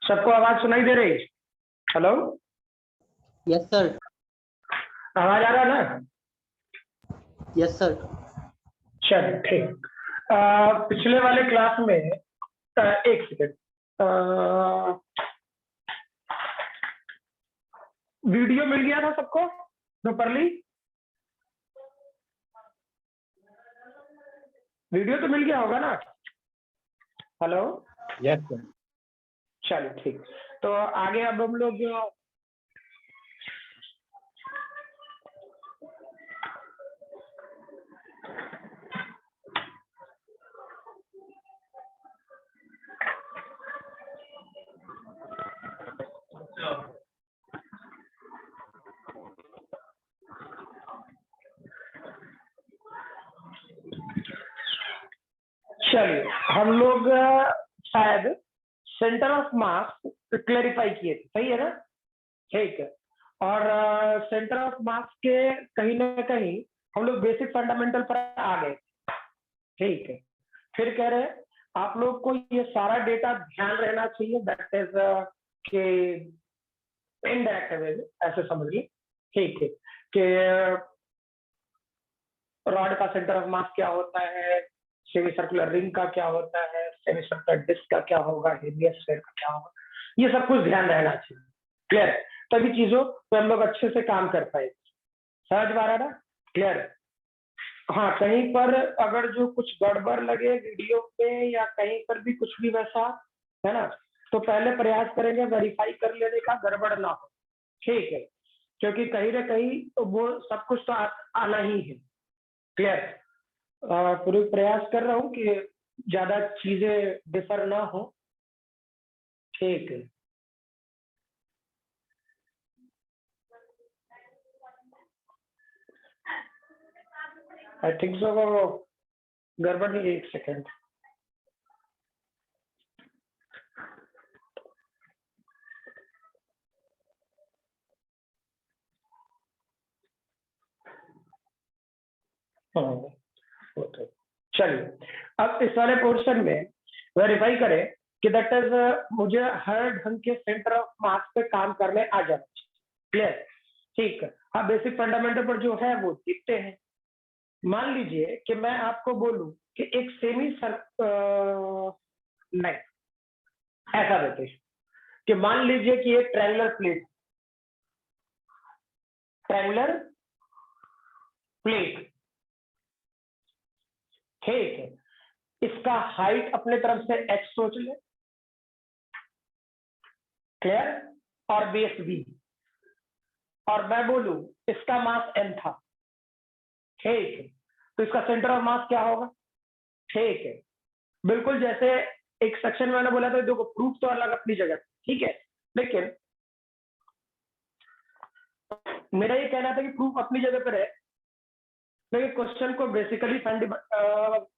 सबको आवाज सुनाई दे रही? Hello, yes sir. आवाज आ रहा ना? Yes sir. चल ठीक। पिछले वाले क्लास में एक सेकंड, वीडियो मिल गया था सबको प्रॉपरली? वीडियो तो मिल गया होगा ना? Hello, yes sir. चलो ठीक। तो आगे अब हम लोग चलिए, हम लोग शायद सेंटर ऑफ मास क्लेरिफाई किए थे, सही है ना? ठीक है। और सेंटर ऑफ मास के कहीं ना कहीं हम लोग बेसिक फंडामेंटल पर आ गए, ठीक है। फिर कह रहे हैं आप लोग को ये सारा डेटा ध्यान रहना चाहिए, दैट इज के इनडायरेक्ट वे में ऐसे समझिए, ठीक है, कि रॉड का सेंटर ऑफ मास क्या होता है, सेमी सर्कुलर रिंग का क्या होता है, सेमी सर्कुलर डिस्क का क्या होगा, हेलियोस्फीयर का क्या होगा, ये सब कुछ ध्यान रहना चाहिए। क्लियर? तभी चीजों पे हम लोग अच्छे से काम कर पाए। समझ पा रहा ना? क्लियर? हाँ, कहीं पर अगर जो कुछ गड़बड़ लगे वीडियो पे या कहीं पर भी कुछ भी वैसा है ना, तो पहले प्रयास करेंगे वेरीफाई कर लेने का, गड़बड़ ना हो, ठीक है, क्योंकि कहीं ना कहीं तो वो सब कुछ तो आना ही है। क्लियर? पूरी प्रयास कर रहा हूँ कि ज्यादा चीजें डिफर ना हो, ठीक है। आई थिंक सो वो गड़बड़ नहीं, एक सेकेंड। चलिए, अब इस वाले पोर्शन में वेरीफाई करें कि दैट इज मुझे हर ढंग के सेंटर ऑफ मास पे काम करने आ जाना चाहिए। क्लियर? ठीक है। हाँ, बेसिक फंडामेंटल पर जो है वो देखते हैं। मान लीजिए कि मैं आपको बोलूं कि एक सेमी नहीं, ऐसा देते हैं कि मान लीजिए कि एक ट्रायंगुलर प्लेट, ठीक है, इसका हाइट अपने तरफ से x सोच ले, क्लियर, और बेस b, और मैं बोलूं इसका मास m था, ठीक है, तो इसका सेंटर ऑफ मास क्या होगा? ठीक है, बिल्कुल जैसे एक सेक्शन में मैंने बोला था, देखो प्रूफ तो अलग अपनी जगह, ठीक है, लेकिन मेरा ये कहना था कि प्रूफ अपनी जगह पर है, लेकिन क्वेश्चन को बेसिकली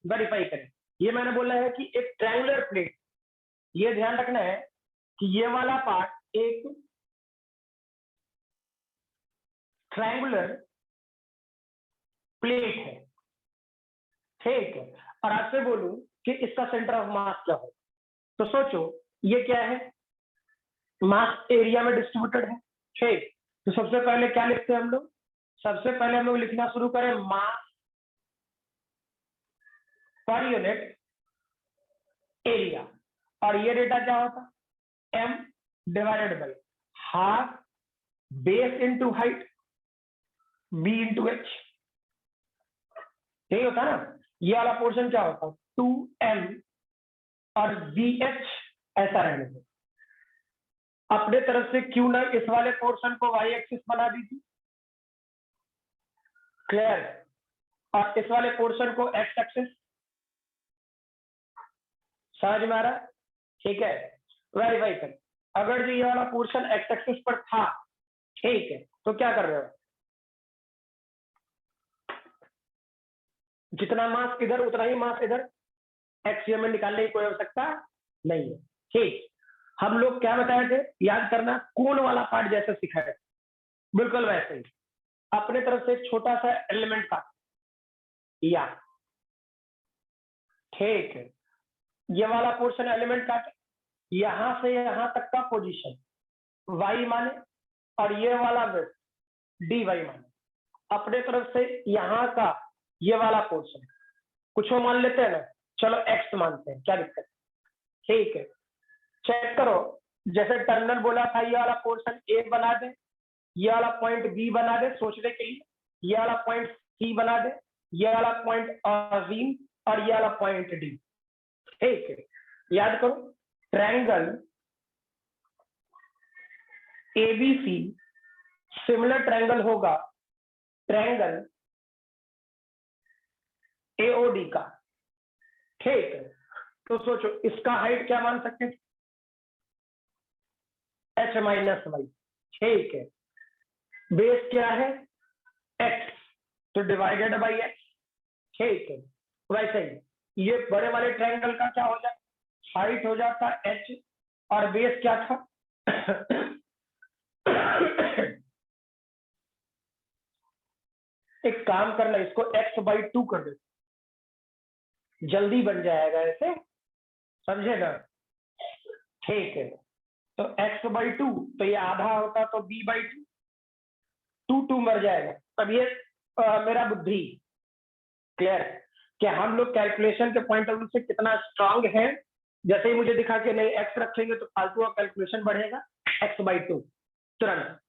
वेरीफाई करें। ये मैंने बोला है कि एक ट्रायंगुलर प्लेट, ये ध्यान रखना है कि ये वाला पार्ट एक ट्रायंगुलर प्लेट है, ठीक है, और आपसे बोलूं कि इसका सेंटर ऑफ मास क्या हो, तो सोचो ये क्या है? मास एरिया में डिस्ट्रीब्यूटेड है, ठीक। तो सबसे पहले क्या लिखते हैं हम लोग? सबसे पहले हम लोग लिखना शुरू करें मास पर यूनिट एरिया, और ये डेटा क्या होता? m divided by half base into height b into h, यही होता ना। ये वाला पोर्शन क्या होता? 2m और bh, ऐसा रहने दो। अपने तरफ से क्यों ना इस वाले पोर्शन को y एक्सिस बना दीजिए, क्लियर, और इस वाले पोर्शन को x एक्सिस, समझ में आ रहा? ठीक है, वेरीफाई करें। अगर जो ये वाला पोर्शन x एक्सिस पर था, ठीक है, तो क्या कर रहे हो? जितना मास इधर उतना ही मास इधर, एक्सियम में निकालने की कोई आवश्यकता नहीं है, ठीक। हम लोग क्या बताए थे, याद करना, कोण वाला पार्ट जैसे सिखाया था, बिल्कुल वैसे ही अपने तरफ से एक छोटा सा एलिमेंट का या, ठीक है, ये वाला पोर्शन एलिमेंट का यहां से यहां तक का पोजीशन y माने, और ये वाला विड्थ dy माने, अपने तरफ से यहां का ये वाला पोर्शन कुछ मान लेते हैं ना, चलो x मानते हैं, क्या दिक्कत है, ठीक है। चेक करो, जैसे टर्मिनल बोला था, ये वाला पोर्शन a बना दे, ये वाला पॉइंट b बना दे सोचने के लिए, ये वाला पॉइंट c बना दे, ये वाला पॉइंट b, और ये वाला पॉइंट d, ठीक है। याद करो, ट्रायंगल एबीसी सिमिलर ट्रायंगल होगा ट्रायंगल एओडी का, ठीक है। तो सोचो इसका हाइट क्या मान सकते हैं? h माइनस वाई, ठीक है। बेस क्या है? x, तो डिवाइडेड बाई x, ठीक है। वैसे ही ये बड़े वाले ट्रायंगल का क्या हो जाता? हाइट हो जाता h, और बेस क्या था? एक काम करना, इसको x/2 कर दो, जल्दी बन जाएगा ऐसे, समझेगा? ठीक है, तो x/2, तो ये आधा होता तो b/2, 2 मर जाएगा। अब ये मेरा बुद्धि, क्लियर, कि हम लोग कैलकुलेशन के पॉइंट ऑफ व्यू से कितना स्ट्रांग है। जैसे ही मुझे दिखा कि नहीं x रखेंगे तो फालतू का कैलकुलेशन बढ़ेगा, x/2 तुरंत,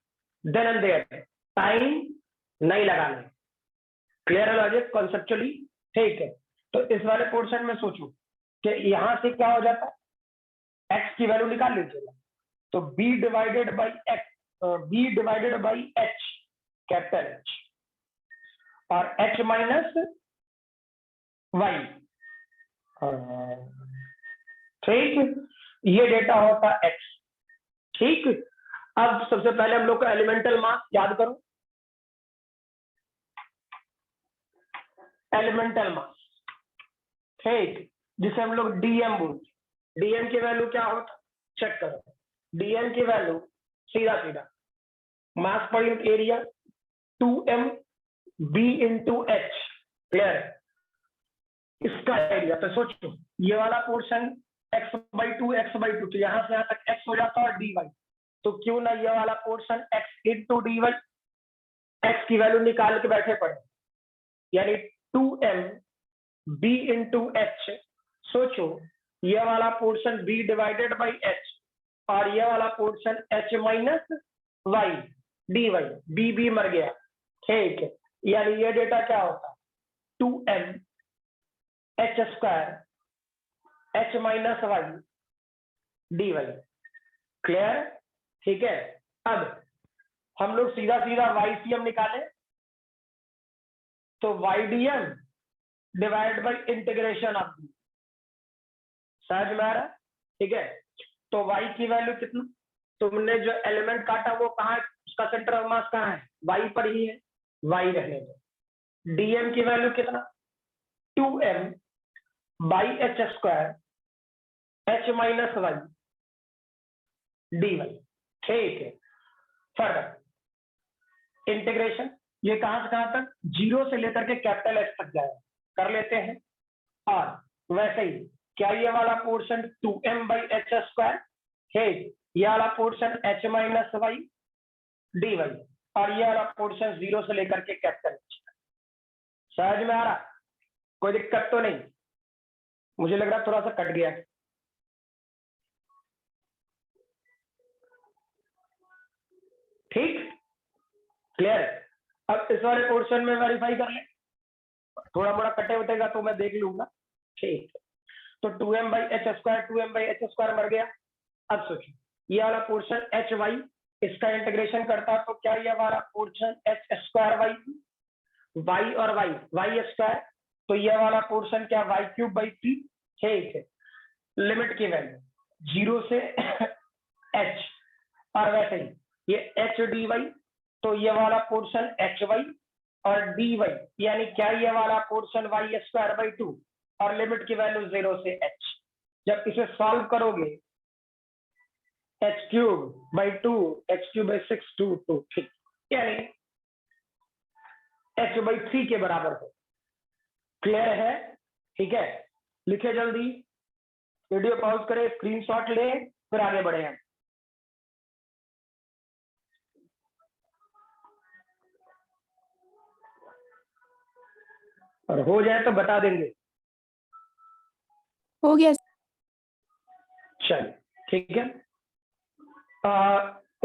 देन एंड देयर, टाइम नहीं लगाना, क्लियर है लॉजिक कॉन्सेप्चुअली, ठीक है। तो इस वाले पोर्शन में सोचो कि यहां से क्या हो जाता है, x की वैल्यू निकाल लीजिएगा, तो b divided by h, capital H, और h माइनस y, ठीक, ये डेटा होता x, ठीक। अब सबसे पहले हम लोग का एलिमेंटल मास याद करो, एलिमेंटल मास, ठीक, जिसे हम लोग डीएम बोलते। डीएम की वैल्यू क्या होता, चेक करो। डीएम की वैल्यू सीधा सीधा mass per unit area 2m b into H, clear. इसका एरिया तो सोचो, ये वाला पोर्शन x/2 तो यहां से यहां तक x हो जाता है और dy, तो क्यों ना ये वाला portion x into dy, x की वैल्यू निकाल के बैठे पड़े, यानी 2m b इंटू एच। सोचो ये वाला portion b divided by h और ये वाला portion h minus y dy, b मर गया, ठीक है। यानी ये डेटा क्या होता, 2m h square h minus y dy, clear, ठीक है। अब हम लोग सीधा सीधा YCM निकाले, तो YDM divide by integration of D, समझ में आ रहा, ठीक है। तो y की वैल्यू कितना, तुमने जो एलिमेंट काटा वो कहाँ है, उसका सेंटर ऑफ मास कहाँ है, y पर ही है, y रहने दो। dm की वैल्यू कितना, 2m by h square h minus y dy, ठीक है। फर्दर इंटीग्रेशन, ये कहां से कहां तक, 0 से लेकर के कैपिटल H तक जाएगा, कर लेते हैं। और वैसे ही क्या ये वाला portion 2m by h square है, ये वाला portion h minus y dy, और ये वाला पोर्शन 0 से लेकर के कैपिटल H, समझ में आ रहा, कोई दिक्कत तो नहीं, मुझे लग रहा थोड़ा सा कट गया है, ठीक, क्लियर। अब इस वाले पोर्शन में वेरीफाई कर ले, थोड़ा मोड़ा कटे उठेगा तो मैं देख लूंगा, ठीक है। तो 2m by h square, 2m by h square मर गया। अब सोचो ये वाला पोर्शन एच वाई, इसका इंटीग्रेशन करता तो क्या ये वाला portion h square y, y और वाई वाई स्क्वायर, तो ये वाला पोर्शन क्या वाई क्यूब बाई 3, ठीक है। लिमिट की वैल्यू 0 से h, और वैसे ही ये एच डी वाई, तो ये वाला पोर्शन एच वाई और डी वाई, यानी क्या ये वाला पोर्शन वाई स्क्वायर बाई 2, और लिमिट की वैल्यू 0 से h। जब इसे सॉल्व करोगे h cube by 2, h cube by 6 2, ठीक, यानी h बाई 3 के बराबर हो, क्लियर है, ठीक है। लिखे जल्दी, वीडियो पॉज करें, स्क्रीनशॉट ले, फिर आगे बढ़े हैं। और हो जाए तो बता देंगे, हो गया। चलिए ठीक है।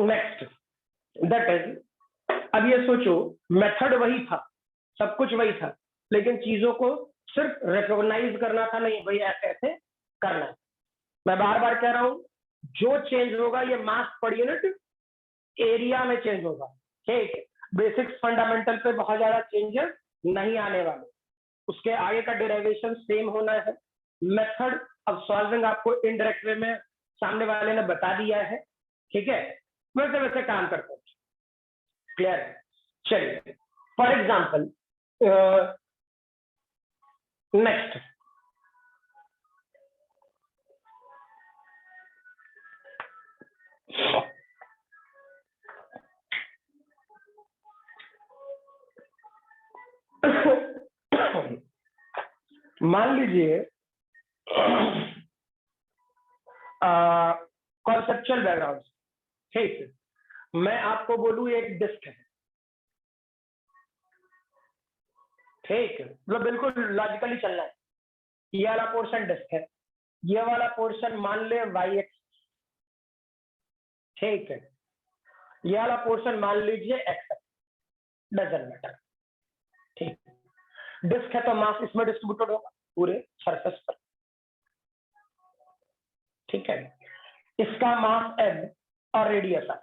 नेक्स्ट दैट इज, अब ये सोचो मेथड वही था, सब कुछ वही था, लेकिन चीजों को सिर्फ रिकॉग्नाइज करना था, नहीं भाई ऐसे ऐसे करना है। मैं बार बार कह रहा हूं, जो चेंज होगा ये मास पर यूनिट एरिया में चेंज होगा, ठीक है। बेसिक्स फंडामेंटल पे बहुत ज्यादा चेंजेस नहीं आने वाले, उसके आगे का डेरिवेशन सेम होना है। मेथड ऑफ सॉल्विंग आपको इनडायरेक्ट वे में सामने वाले ने बता दिया है, ठीक है, वैसे वैसे काम करते हैं, क्लियर है। चलिए फॉर एग्जांपल नेक्स्ट, मान लीजिए कॉन्सेप्चुअल बैकग्राउंड, ठीक है, मैं आपको बोलूं एक डिस्क है, ठीक है, मतलब बिल्कुल लॉजिकली चलना है। ये वाला पोर्शन डिस्क है, ये वाला पोर्शन मान ले वाई एक्स, ठीक है, ये वाला पोर्शन मान लीजिए एक्स, डजंट मैटर, ठीक। डिस्क है तो मास इसमें डिस्ट्रीब्यूटेड होगा पूरे सरफेस पर, ठीक है। इसका मास m और रेडियस r,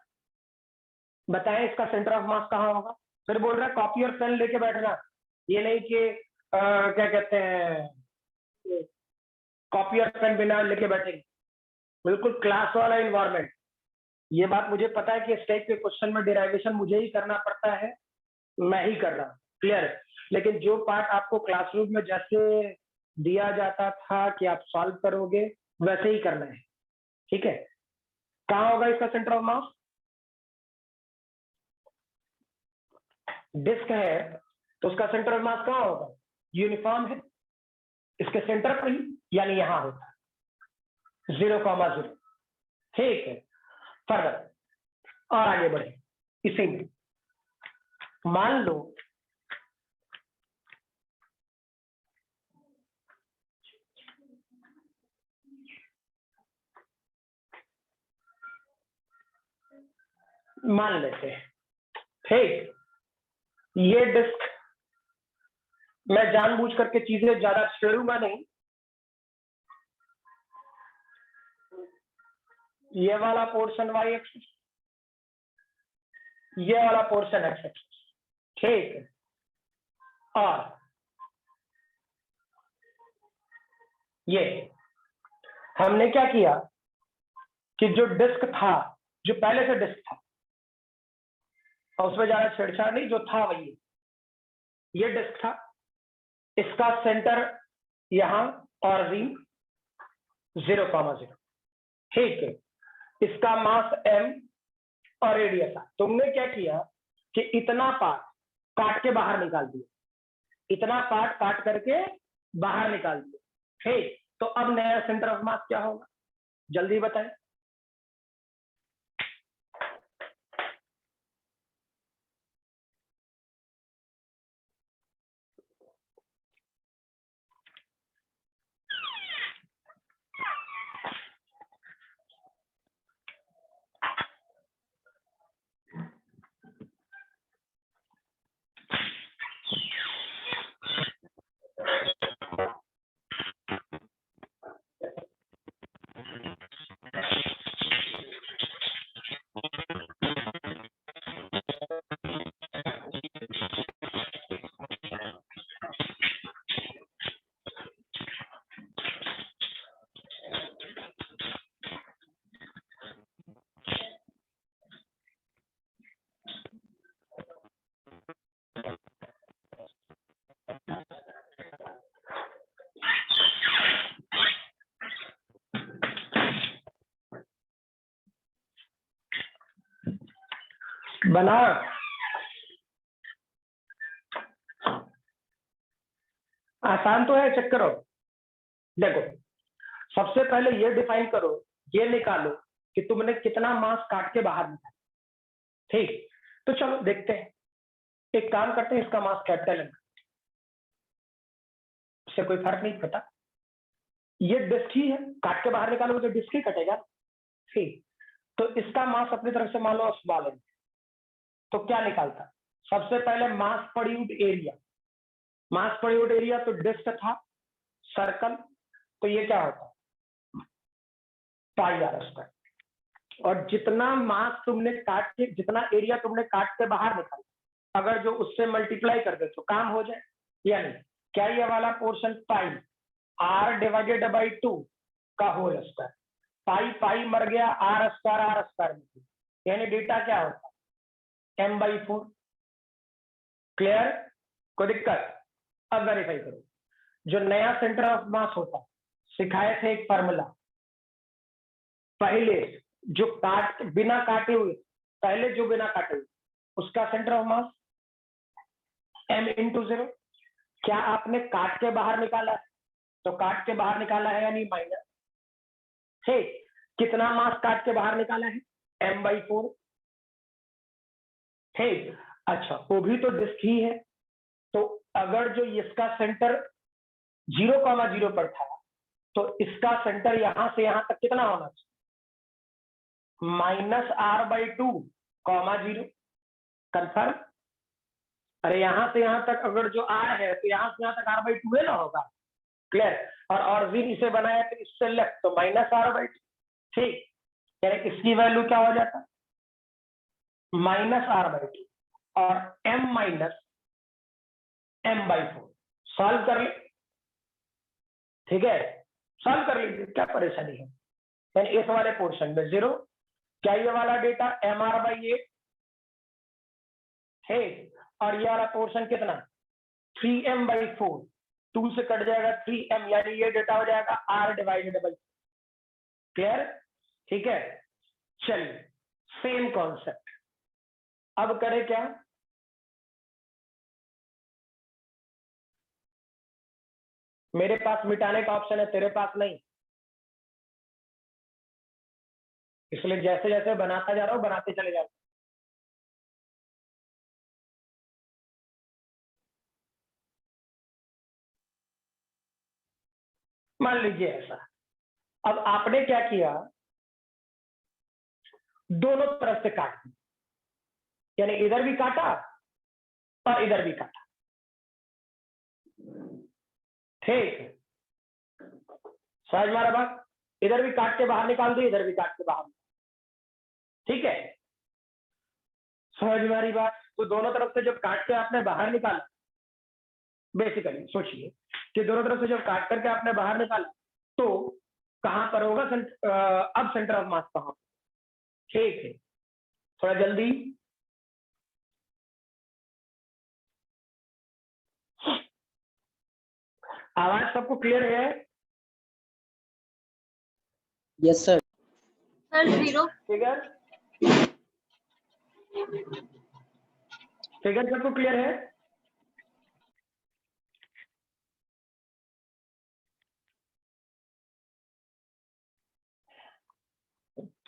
बताएं इसका सेंटर ऑफ मास कहाँ होगा। फिर बोल रहा है कॉपी और पेन लेके बैठना, ये नहीं कि क्या कहते हैं कॉपी और पेन बिना लेके बैठेंगे, बिल्कुल क्लास वाला इन्वायरमेंट। ये बात मुझे पता है कि इस टाइप के क्वेश्चन में डेरिवेशन मुझे ही करना पड़ता है, मैं ही कर रहा हूँ, क्लियर है? लेकिन जो पार्ट आपको क्लासरूम में जैसे दिया जाता था कि आप सॉल्व करोगे वैसे ही करना है, ठीक है? कहाँ होगा इसका सेंटर ऑफ मास? डिस्क है तो उसका सेंटर ऑफ मास कहाँ होगा? यूनिफॉर्म है, इसके सेंटर पर ही, यानी यहां होता है 0,0। ठीक है, फर्दर और आगे बढ़े। इसी में मान लो मान लेते हैं, ठीक, ये डिस्क, मैं जानबूझ करके चीजें ज्यादा छेड़ूंगा नहीं, ये वाला पोर्शन वाई एक्सिस, ये वाला पोर्शन एक्स एक्सिस, ठीक है। और ये हमने क्या किया कि जो डिस्क था, जो पहले से डिस्क था और उसमें ज्यादा छेड़छाड़ नहीं, जो था वही, ये डिस्क था, इसका सेंटर यहां और रिंग 0,0, ठीक है। इसका मास m और रेडियस है। तुमने क्या किया कि इतना पार्ट काट के बाहर निकाल दिया, इतना पार्ट काट करके बाहर निकाल दिया, ठीक। तो अब नया सेंटर ऑफ मास क्या होगा, जल्दी बताएं। बना, आसान तो है, चेक करो। देखो, सबसे पहले ये डिफाइन करो, ये निकालो कि तुमने कितना मास काट के बाहर निकाला, ठीक। तो चलो देखते हैं, एक काम करते हैं, इसका मास कैपिटल है, इससे कोई फर्क नहीं पड़ता, ये डिस्क ही है, काट के बाहर निकालोगे तो डिस्क ही कटेगा, ठीक। तो इसका मास अपनी तरफ से मान लो स्मॉल है, तो क्या निकालता? सबसे पहले मास पर यूनिट एरिया, मास पर यूनिट एरिया तो डिस्क था सर्कल, तो ये क्या होता? पाई आर स्क्वायर। और जितना मास तुमने काट के, जितना एरिया तुमने काट के बाहर निकाला, अगर जो उससे मल्टीप्लाई कर दे तो काम हो जाए, यानी क्या ये वाला portion pi r divided by 2 का होल स्क्वायर, पाई पाई मर गया, आर स्क्वायर में, यानी डेटा क्या होता? m/4। क्लियर? कोई दिक्कत? अब वेरीफाई करो, जो नया सेंटर ऑफ मास होता, सिखाए थे एक फार्मूला पहले, जो बिना काटे हुए, पहले जो बिना काटे हुए, उसका सेंटर ऑफ मास m/0। क्या आपने काट के बाहर निकाला है? तो काट के बाहर निकाला है यानी माइनस, ठीक। कितना मास काट के बाहर निकाला है? m/4, ठीक। अच्छा, वो भी तो डिस्क ही है, तो अगर जो इसका सेंटर 0,0 पर था, तो इसका सेंटर यहां से यहां तक कितना होना चाहिए? -r/2, 0। कंफर्म? अरे यहां से यहां तक अगर जो r है, तो यहां से यहां तक r/2 है ना होगा। क्लियर? और ऑरिजिन इसे बनाया तो इससे लेफ्ट, तो -r/2, ठीक। यानी इसकी वैल्यू क्या हो जाता? -r/2 और m- m/4। सॉल्व कर ले, ठीक है, सॉल्व कर लीजिए, क्या परेशानी है। यानी इस वाले पोर्शन में 0, क्या ये वाला डेटा mr/8 है, और ये वाला पोर्शन कितना 3m/4, 2 से कट जाएगा 3m, यानी ये डेटा हो जाएगा r डिवाइडेड बाई। क्लियर? ठीक है, चलिए सेम कॉन्सेप्ट अब करें क्या, मेरे पास मिटाने का ऑप्शन है, तेरे पास नहीं, इसलिए जैसे जैसे बनाता जा रहा हूं बनाते चले जा रहा हूं। मान लीजिए ऐसा, अब आपने क्या किया, दोनों तरफ से काट दिया, यानी इधर भी काटा और इधर भी काटा। ठीक, समझ मारा बात, इधर भी काट के बाहर निकाल दी, इधर भी काट के बाहर। ठीक है, समझ मारी बात। तो दोनों तरफ से जब काट के आपने बाहर निकाला, बेसिकली सोचिए कि दोनों तरफ से जब काट करके आपने बाहर निकाला तो कहां पर होगा अब सेंटर ऑफ मास कहां। ठीक है, थोड़ा जल्दी, आवाज सबको क्लियर है? Yes sir. Sir 0। Figure figure सबको क्लियर है?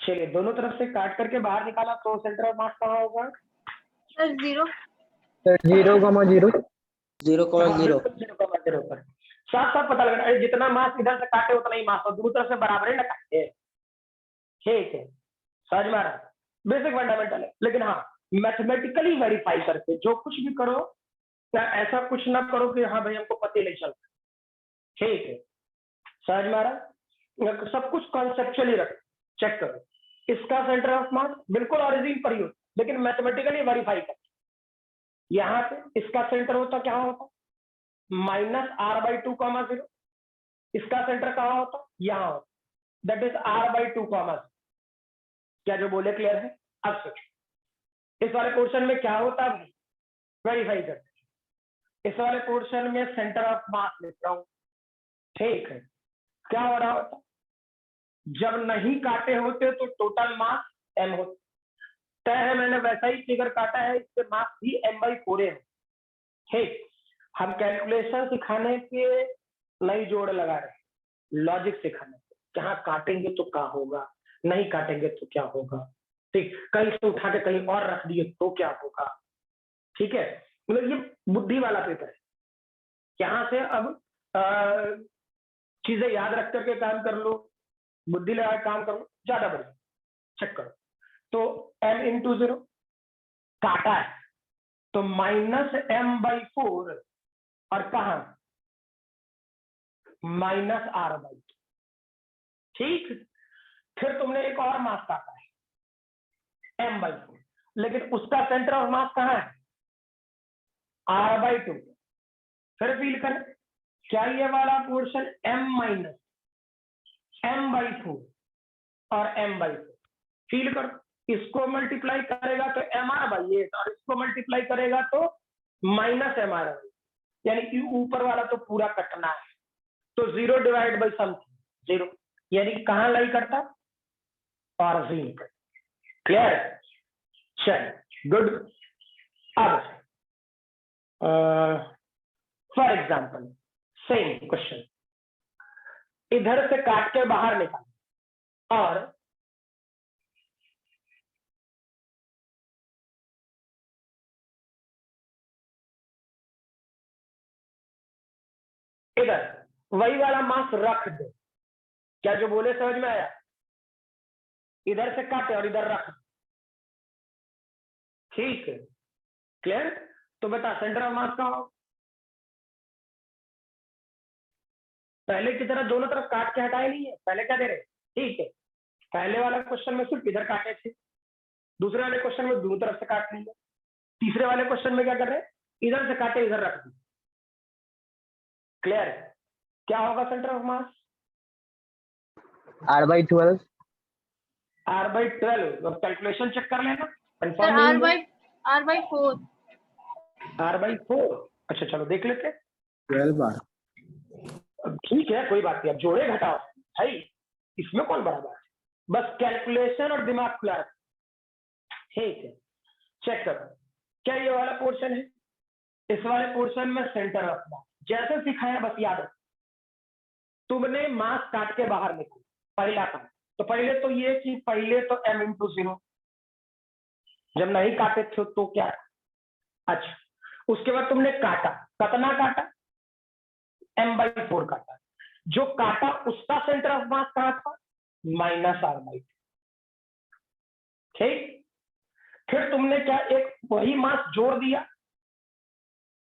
चलिए, दोनों तरफ से काट करके बाहर निकाला तो सेंटर ऑफ मास कहां होगा? सर 0। सर 0,0 0,0 पर साफ साफ पता लगना है, जितना मास इधर से काटे उतना ही मास और दूसरी तरफ से बराबर ही ना काटे। ठीक है, समझ में आ रहा है, बेसिक फंडामेंटल है। लेकिन हाँ, मैथमेटिकली वेरीफाई करके जो कुछ भी करो, क्या ऐसा कुछ ना करो कि हाँ भाई हमको पता ही नहीं चलता। ठीक है, समझ में आ रहा, सब कुछ कॉन्सेप्चुअली रखो, चेक करो, इसका सेंटर ऑफ मास बिल्कुल ओरिजिन पर ही हो, लेकिन मैथमेटिकली वेरीफाई कर, यहाँ पे इसका सेंटर होता क्या होता -r/2, 0, इसका सेंटर कहाँ होता, यहाँ होता, दैट इज r/2, 0। क्या जो बोले क्लियर है? अब सोचो इस वाले पोर्शन में क्या होता है, वेरीफाई करते। इस वाले पोर्शन में सेंटर ऑफ मास लिख रहा हूं। ठीक है, क्या हो रहा होता, जब नहीं काटे होते तो टोटल मास m होता, तय है मैंने वैसा ही फिगर काटा है, इससे मास भी m/4 है। ठीक, हम कैलकुलेशन सिखाने के नई जोड़ लगा रहे, लॉजिक सिखाने के, जहां काटेंगे तो क्या होगा, नहीं काटेंगे तो क्या होगा। ठीक, कहीं से उठा के कहीं और रख दिए तो क्या होगा। ठीक है, मतलब ये बुद्धि वाला पेपर है, यहां से अब चीजें याद रख करके काम कर लो, बुद्धि लगा काम करो, ज्यादा बढ़िया। चेक करो, तो m/0 काटा है तो -m/4 और कहा -r/2। ठीक, फिर तुमने एक और मास काटा है m/4, लेकिन उसका सेंटर ऑफ मास कहां है, r/2। फिर फील कर, क्या ये वाला पोर्शन m- m/4 और m/4 फील कर, इसको मल्टीप्लाई करेगा तो mr/8 और इसको मल्टीप्लाई करेगा तो -mr/8, यानी कि ऊपर वाला तो पूरा कटना है, तो 0 डिवाइड बाई समथिंग 0, यानी कहां लाई करता, ऑरिजिन पर। क्लियर? चल गुड। अब फॉर एग्जाम्पल सेम क्वेश्चन, इधर से काट के बाहर निकाल और इधर वही वाला मास रख दे। क्या जो बोले समझ में आया? इधर से काटे और इधर रख, ठीक है, क्लियर? तो बता सेंटर ऑफ मास कहां हो, पहले की तरह दोनों तरफ काट के हटाए नहीं है, पहले क्या दे रहे, ठीक है, पहले वाला क्वेश्चन में सिर्फ इधर काटे थे, दूसरे वाले क्वेश्चन में दोनों तरफ से काट लिया, तीसरे वाले क्वेश्चन में क्या कर रहे हैं, इधर से काटे इधर रख दी। क्लियर? क्या होगा centre of mass, r/12 r/12। अब कैलकुलेशन चेक कर लेना, सर कंफर्म नहीं है। r/4। r/4। अच्छा चलो देख लेते हैं। 12 ठीक है कोई बात नहीं, अब जोड़े घटाओ भाई, इसमें कौन बराबर है, बस कैलकुलेशन और दिमाग खुला है। ठीक है चेक करो, क्या ये वाला पोर्शन है, इस वाले पोर्शन में सेंटर ऑफ मास जैसे सिखाया बस याद रखो। तुमने मास काट के बाहर निकाला पहला काम, तो पहले तो ये कि पहले तो m × 0, जब नहीं काटे थे तो क्या। अच्छा उसके बाद तुमने काटा, कितना काटा, m/4 काटा, जो काटा उसका सेंटर ऑफ मास कहां था, -r/2। ठीक, फिर तुमने क्या एक वही मास जोड़ दिया,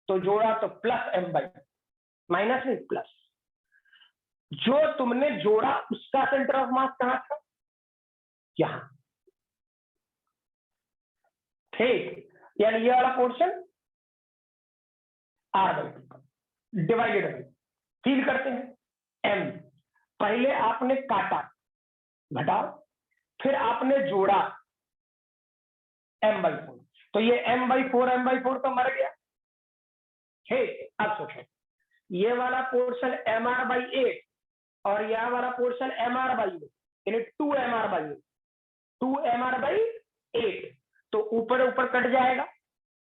तो जोड़ा तो +m/2, माइनस नहीं प्लस, जो तुमने जोड़ा उसका सेंटर ऑफ मास कहां था, यहां। ठीक, यानी ये वाला portion r/2 divided by, feel करते हैं m, पहले आपने काटा घटाओ, फिर आपने जोड़ा m/4, तो ये m/4 तो मर गया। ठीक, अब सोचो ये वाला पोर्शन mr/8 और यह वाला पोर्शन mr/8, यानी 2mr/8, 2mr/8, तो ऊपर ऊपर कट जाएगा,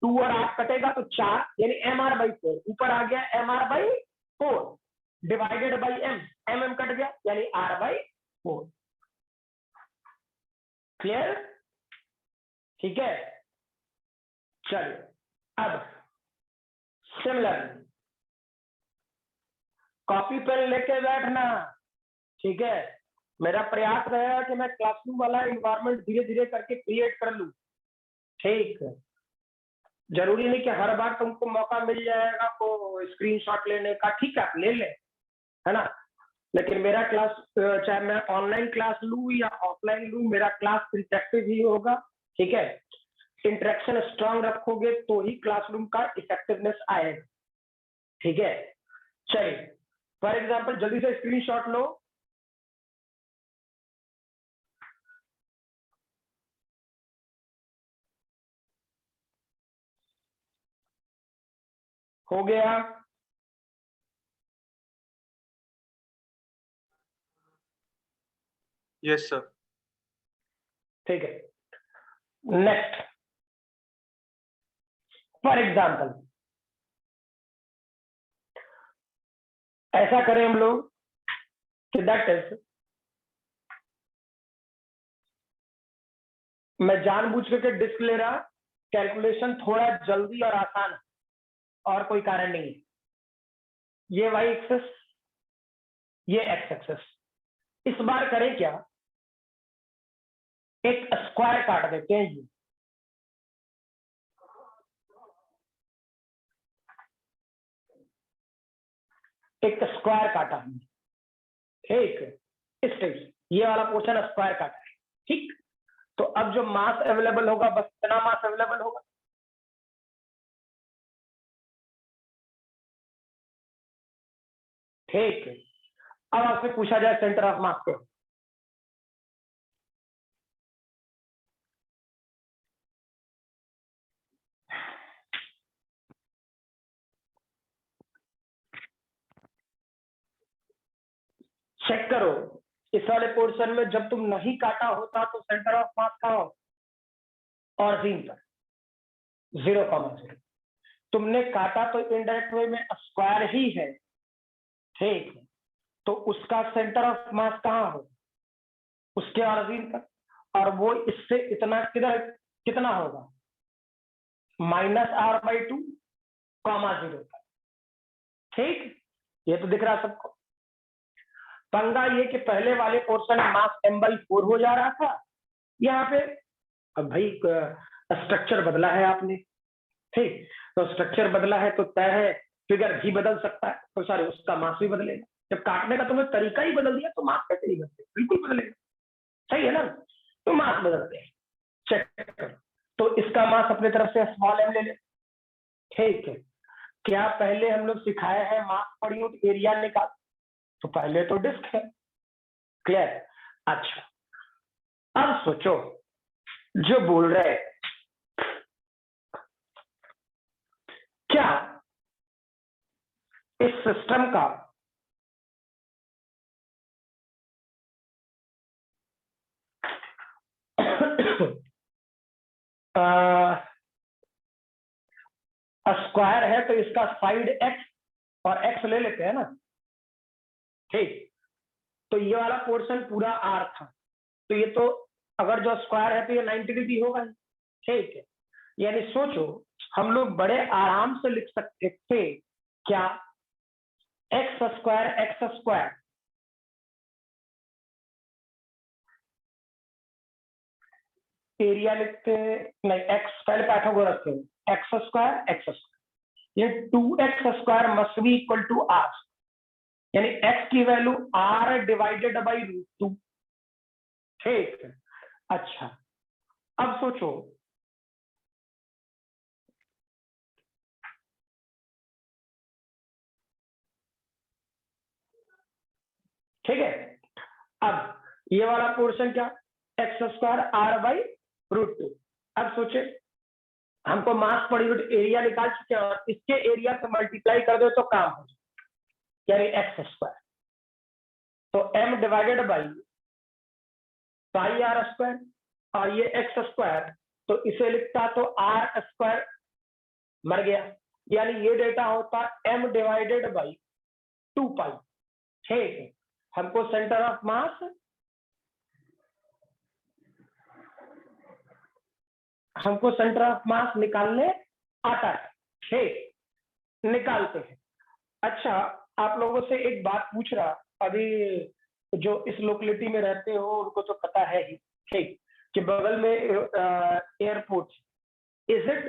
2 और 8 कटेगा तो 4, यानी mr/4, ऊपर आ गया mr/4 divided by m cut गया यानी r/4। क्लियर, ठीक है। चलिए अब सिमिलर कॉपी पेन लेके बैठना, ठीक है। मेरा प्रयास रहेगा कि मैं क्लासरूम वाला इन्वायरमेंट धीरे धीरे करके क्रिएट कर लूं। ठीक है, जरूरी नहीं कि हर बार तुमको मौका मिल जाएगा तो स्क्रीनशॉट लेने का, ठीक है आप ले लें, है ना, लेकिन मेरा क्लास चाहे मैं ऑनलाइन क्लास लूं या ऑफलाइन लूं, मेरा क्लास इंटरेक्टिव ही होगा। ठीक है, इंटरेक्शन स्ट्रांग रखोगे तो ही क्लासरूम का इफेक्टिवनेस आएगा। ठीक है, चलिए फॉर एग्जांपल जल्दी से स्क्रीनशॉट लो। हो गया, यस सर। ठीक है, नेक्स्ट फॉर एग्जांपल ऐसा करें हम लोग कि दैट इज, मैं जानबूझ करके डिस्क ले रहा, कैलकुलेशन थोड़ा जल्दी और आसान है, और कोई कारण नहीं है। ये वाई एक्सेस, ये एक्स एक्सेस, इस बार करें क्या, एक स्क्वायर काट देते हैं, ये एक स्क्वायर काटा हमने। ठीक, इस टाइप से ये वाला पोर्शन स्क्वायर काटा है। ठीक, तो अब जो मास अवेलेबल होगा बस इतना मास अवेलेबल होगा। ठीक है, अब आपसे पूछा जाए सेंटर ऑफ मास को, चेक करो इस वाले पोर्शन में जब तुम नहीं काटा होता तो सेंटर ऑफ मास कहां हो, ऑरिजिन पर 0,0। तुमने काटा तो इनडायरेक्ट वे में स्क्वायर ही है। ठीक है, तो उसका सेंटर ऑफ मास कहां हो, उसके ऑरिजिन पर, और वो इससे इतना किधर कितना होगा, -r/2, 0 पर। ठीक, ये तो दिख रहा सबको। पंगा ये कि पहले वाले पोर्शन में मास m/4 हो जा रहा था, यहाँ पे अब भाई स्ट्रक्चर बदला है आपने। ठीक, तो स्ट्रक्चर बदला है तो तय है फिगर भी बदल सकता है, तो सॉरी उसका मास भी बदलेगा। जब काटने का तुमने तरीका ही बदल दिया तो मास कैसे नहीं बदलेगा, बिल्कुल बदलेगा। सही है ना, तो मास बदलते हैं। चेक करो, तो इसका मास अपनी तरफ से स्मॉल m ले ले। ठीक है, क्या पहले हम लोग सिखाए हैं मास पर यूनिट एरिया निकाल, तो पहले तो डिस्क है। क्लियर, अच्छा अब सोचो जो बोल रहे क्या इस सिस्टम का स्क्वायर है तो इसका साइड एक्स और एक्स ले लेते हैं ना, ठीक। तो ये वाला पोर्शन पूरा आर था, तो ये तो अगर जो स्क्वायर है तो ये 90 डिग्री होगा, ठीक है। यानी सोचो हम लोग बड़े आराम से लिख सकते थे क्या, एक्स स्क्वायर एरिया लिखते नहीं, एक्स पहले पैठों को रखते हैं, एक्स स्क्वायर, ये 2x square must be equal to r, यानी x की वैल्यू r डिवाइडेड बाई √2, ठीक है। अच्छा अब सोचो ठीक है, अब ये वाला पोर्शन क्या, एक्स स्क्वायर r बाई √2। अब सोचे हमको मास पर यूनिट एरिया निकाल चुके हैं, इसके एरिया से मल्टीप्लाई कर दो तो काम हो जाए, यानी एक्स स्क्वायर, तो m divided by pi r square, और ये एक्स स्क्वायर तो इसे लिखता तो आर स्क्वायर, मर गया, यानी ये डेटा होता m डिवाइडेड बाई 2 पाई, ठीक है। हमको सेंटर ऑफ मास निकालने आता है, ठीक, निकालते हैं। अच्छा आप लोगों से एक बात पूछ रहा, अभी जो इस लोकेलिटी में रहते हो उनको तो पता है ही, ठीक, कि बगल में एयरपोर्ट, इज इट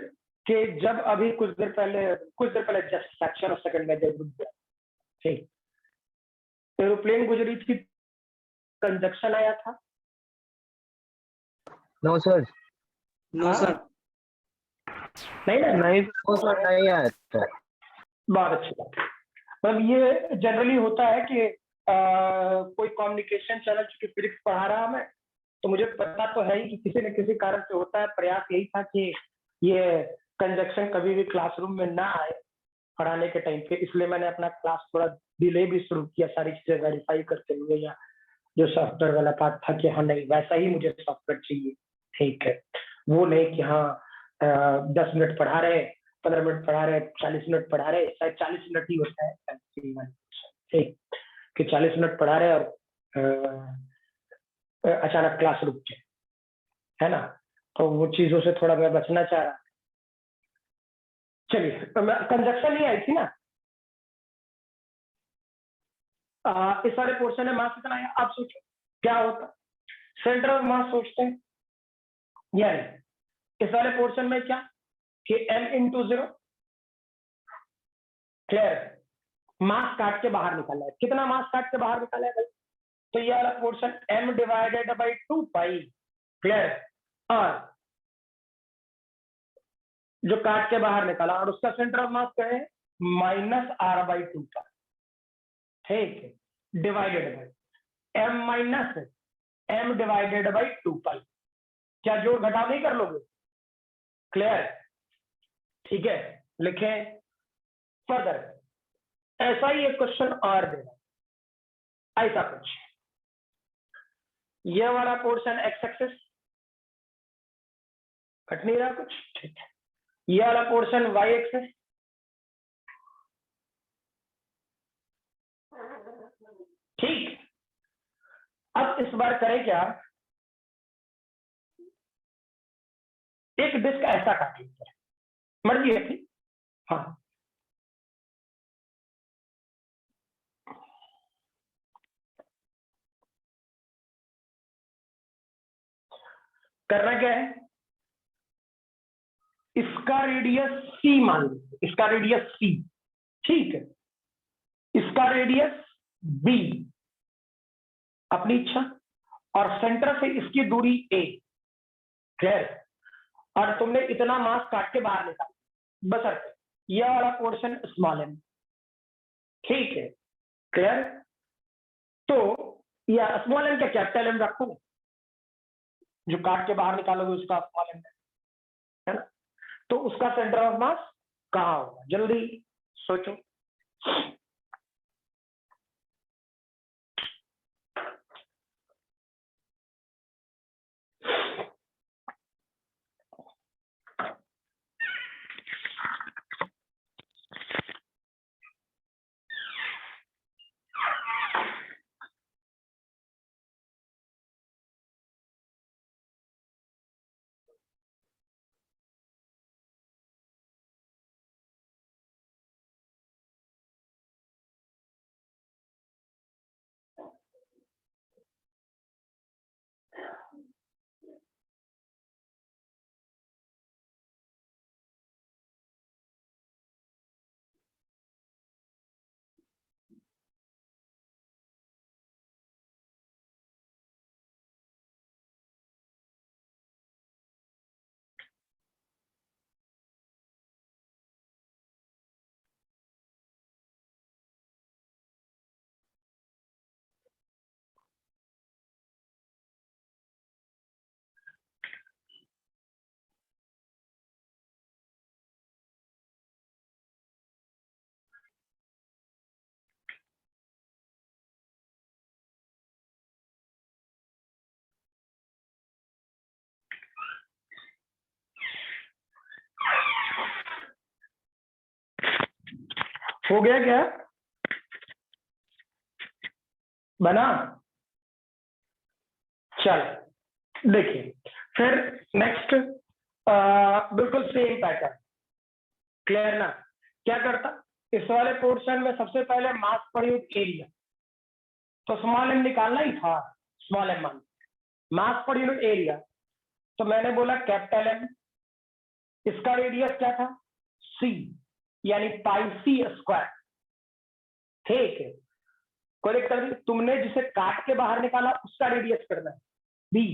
कि जब अभी कुछ देर पहले जस्ट फ्रैक्शन ऑफ सेकंड में जब रुक गया, ठीक, एरोप्लेन गुजरी थी, कंजक्शन आया था? नो सर, नो सर, नहीं ना, नहीं नो सर, नहीं आया था। बहुत अच्छी बात। मतलब ये जनरली होता है कि कोई कम्युनिकेशन चैनल, चूंकि फिजिक्स पढ़ा रहा मैं, तो मुझे पता तो है ही कि किसी न किसी कारण से होता है। प्रयास यही था कि ये कंजक्शन कभी भी क्लासरूम में ना आए पढ़ाने के टाइम पे, इसलिए मैंने अपना क्लास थोड़ा डिले भी शुरू किया, सारी चीजें वेरीफाई करते हुए, या जो सॉफ्टवेयर वाला पार्ट था कि हाँ नहीं वैसा ही मुझे सॉफ्टवेयर चाहिए, ठीक है, वो नहीं कि हाँ 10 मिनट पढ़ा रहे, 15 मिनट पढ़ा रहे, 40 मिनट पढ़ा रहे, शायद 40 मिनट ही होता है, ठीक, कि 40 मिनट पढ़ा रहे और अचानक क्लास रुक गए, है ना, तो वो चीजों से थोड़ा मैं बचना चाह रहा। चलिए कंजक्शन नहीं आई थी ना, इस वाले पोर्शन में मास कितना आया, आप सोचो क्या होता, सेंटर ऑफ मास सोचते हैं, यानी इस वाले पोर्शन में क्या कि m इंटू 0, क्लियर, मास काट के बाहर निकाला है, कितना मास काट के बाहर निकाला है भाई, तो ये वाला portion m divided by 2 pi, clear, और जो काट के बाहर निकाला और उसका सेंटर ऑफ मास क्या है, -r/2 का, ठीक है, divided by m minus m divided by 2 पाई, क्या जोड़ घटाव नहीं कर लोगे, क्लियर, ठीक है। लिखें फर्दर, ऐसा ही एक क्वेश्चन और देना, ऐसा कुछ, ये वाला पोर्शन एक्स एक्सिस घट नहीं रहा कुछ, ठीक है, ये वाला पोर्शन वाई एक्सिस, ठीक। अब इस बार करें क्या, एक डिस्क ऐसा काट लेते हैं, मर्जी है थी, हाँ, करना क्या है, इसका रेडियस सी मान लीजिए, इसका रेडियस सी, ठीक है, इसका रेडियस बी, अपनी इच्छा, और सेंटर से इसकी दूरी ए, क्लियर, और तुमने इतना मास काट के बाहर निकाला, बस यह वाला पोर्शन स्मॉल एम, ठीक है, क्लियर, तो यह स्मॉल एम क्या कैपिटल एम रखो, जो काट के बाहर निकालोगे उसका स्मॉल एम है ना, तो उसका सेंटर ऑफ मास कहाँ होगा? जल्दी सोचो। हो गया क्या? बना? चल देखिए, फिर नेक्स्ट बिल्कुल सेम पैटर्न। क्लियर ना? क्या करता, इस वाले पोर्शन में सबसे पहले मास पर यूनिट एरिया, तो स्मॉल एम निकालना ही था। स्मॉल एम मान मास पर यूनिट एरिया, तो मैंने बोला कैपिटल एम, इसका रेडियस क्या था? सी, यानी पाई सी स्क्वायर। ठीक है, करेक्ट कर दी। तुमने जिसे काट के बाहर निकाला उसका रेडियस करना है बी,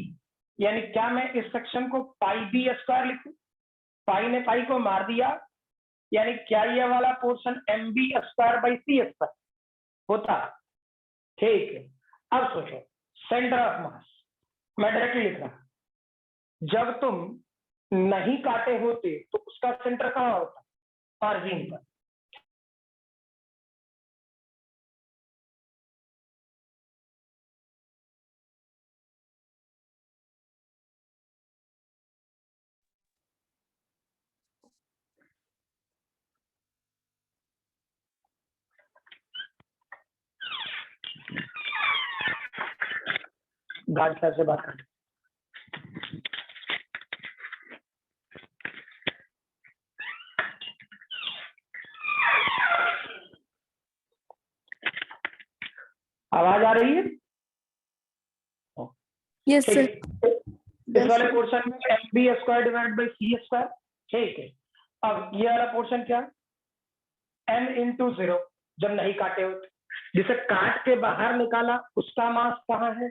यानी क्या मैं इस सेक्शन को पाई बी स्क्वायर लिखूं? पाई ने पाई को मार दिया, यानी क्या ये वाला portion m b square by C square होता? ठीक है, अब सोचो सेंटर ऑफ मास, मैं डायरेक्टली लिख रहा, जब तुम नहीं काटे होते तो उसका सेंटर कहाँ होता? ऑरिजिन पर। गार्ड साहब से बात कर, आवाज आ रही है? यस ठीक सर। है, इस वाले पोर्शन में m b square divide by C square. ठीक है, अब ये वाला पोर्शन क्या? एम इंटू 0, जब नहीं काटे होते, जिसे काट के बाहर निकाला उसका मास कहाँ है?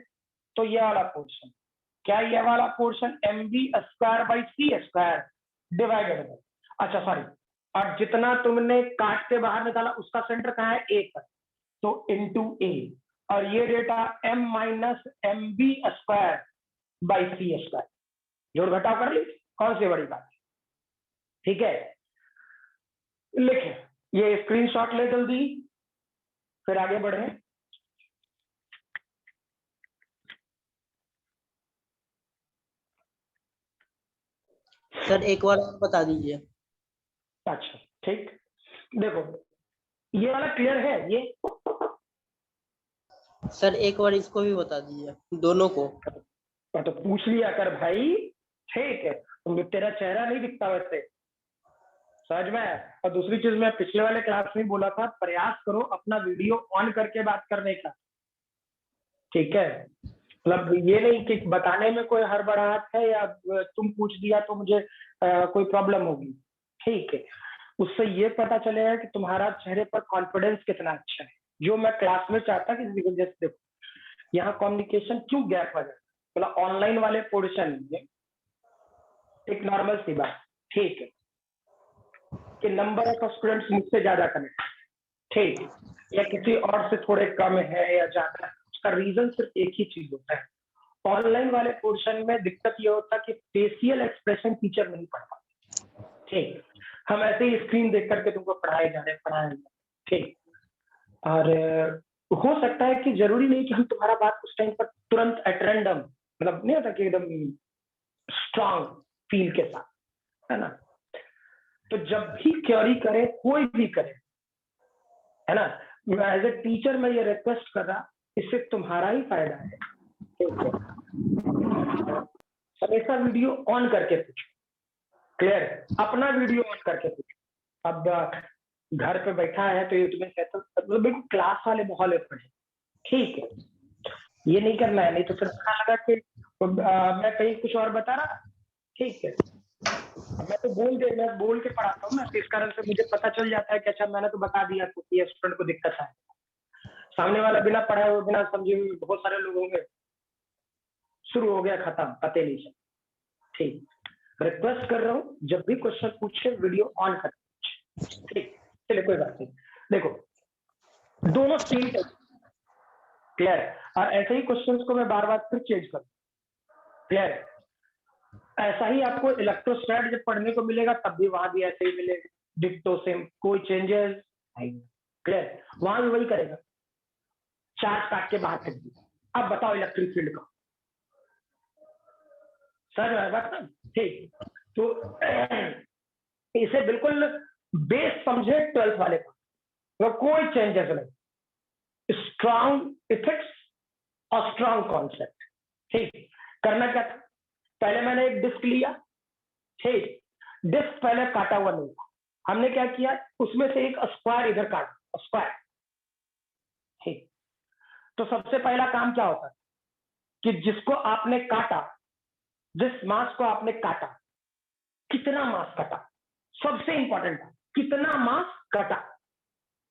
तो ये वाला पोर्शन, क्या ये वाला portion m b square by सी स्क्वायर डिवाइडेड बाई, अच्छा सॉरी, और जितना तुमने काट के बाहर निकाला उसका सेंटर कहाँ है? ए पर, तो इंटू ए, और ये data m minus m b square by C square, जोड़ घटाव कर ली, कौन सी बड़ी बात? ठीक है, लिखे, ये स्क्रीनशॉट ले जल्दी, फिर आगे बढ़े। सर एक बार और बता दीजिए। अच्छा ठीक, देखो ये वाला क्लियर है ये? सर एक बार इसको भी बता दीजिए, दोनों को। तो पूछ लिया कर भाई, ठीक है, तो तेरा चेहरा नहीं दिखता वैसे, समझ में आया? और दूसरी चीज मैं पिछले वाले क्लास में बोला था, प्रयास करो अपना वीडियो ऑन करके बात करने का, ठीक है? मतलब ये नहीं कि बताने में कोई हड़बड़ाहट है या तुम पूछ दिया तो मुझे कोई प्रॉब्लम होगी, ठीक है? उससे ये पता चलेगा कि तुम्हारा चेहरे पर कॉन्फिडेंस कितना अच्छा है, जो मैं क्लास में चाहता कि जैसे देखो यहाँ कम्युनिकेशन क्यों गैप आ जाए, मतलब ऑनलाइन वाले पोर्शन में एक नॉर्मल सी बात, ठीक है, कि नंबर ऑफ स्टूडेंट्स मुझसे ज्यादा कनेक्ट, ठीक, या किसी और से थोड़े कम है या ज्यादा है, उसका रीजन सिर्फ एक ही चीज होता है। ऑनलाइन वाले पोर्शन में दिक्कत ये होता है कि फेशियल एक्सप्रेशन टीचर नहीं पढ़ पाते, ठीक, हम ऐसे ही स्क्रीन देख करके तुमको पढ़ाए जा रहे हैं, ठीक। और हो सकता है कि जरूरी नहीं कि हम तुम्हारा बात उस टाइम पर तुरंत एट रैंडम, मतलब नहीं होता कि एकदम स्ट्रांग फील के साथ, है ना। तो जब भी क्वेरी करे, कोई भी करे, है ना, एज ए टीचर मैं ये रिक्वेस्ट कर रहा, इससे तुम्हारा ही फायदा है, ठीक है। हमेशा वीडियो ऑन करके पूछो, क्लियर, अपना वीडियो ऑन करके पूछो। अब घर पे बैठा है तो ये तुम्हें मतलब बिल्कुल क्लास वाले माहौल में पढ़े, ठीक है। ये नहीं करना है, नहीं तो फिर पता लगा कि मैं कहीं कुछ और बता रहा, ठीक है। मैं तो मैं बोल के पढ़ाता हूँ ना, तो इस कारण से मुझे पता चल जाता है कि अच्छा मैंने तो बता दिया तो ये स्टूडेंट को दिक्कत है। सामने वाला बिना पढ़ाए हुए बिना समझे हुए बहुत सारे लोग होंगे, शुरू हो गया खत्म, पते नहीं चल, ठीक। रिक्वेस्ट कर रहा हूँ जब भी क्वेश्चन पूछे वीडियो ऑन कर, ठीक। चलिए कोई बात नहीं, देखो दोनों सेम क्लियर, और ऐसे ही क्वेश्चंस को मैं बार बार फिर चेंज करूँ, क्लियर। ऐसा ही आपको इलेक्ट्रोस्टैट जब पढ़ने को मिलेगा तब भी वहां भी ऐसे ही मिलेगा, डिक्टो सेम, कोई चेंजेस नहीं, क्लियर। वहां भी वही करेगा, चार्ज काट के बाहर फेंक दिया। अब बताओ इलेक्ट्रिक फील्ड का सर बात ना, ठीक। तो इसे बिल्कुल बेस समझे 12th वाले का, तो कोई चेंजेस नहीं, स्ट्रांग इथिक्स और स्ट्रांग कॉन्सेप्ट, ठीक। करना क्या था, पहले मैंने एक डिस्क लिया, ठीक। डिस्क पहले काटा हुआ नहीं था, हमने क्या किया, उसमें से एक स्क्वायर इधर काटा, स्क्वायर, ठीक। तो सबसे पहला काम क्या होता है कि जिसको आपने काटा, जिस मास को आपने काटा, कितना मास काटा, सबसे इंपॉर्टेंट है कितना मास काटा,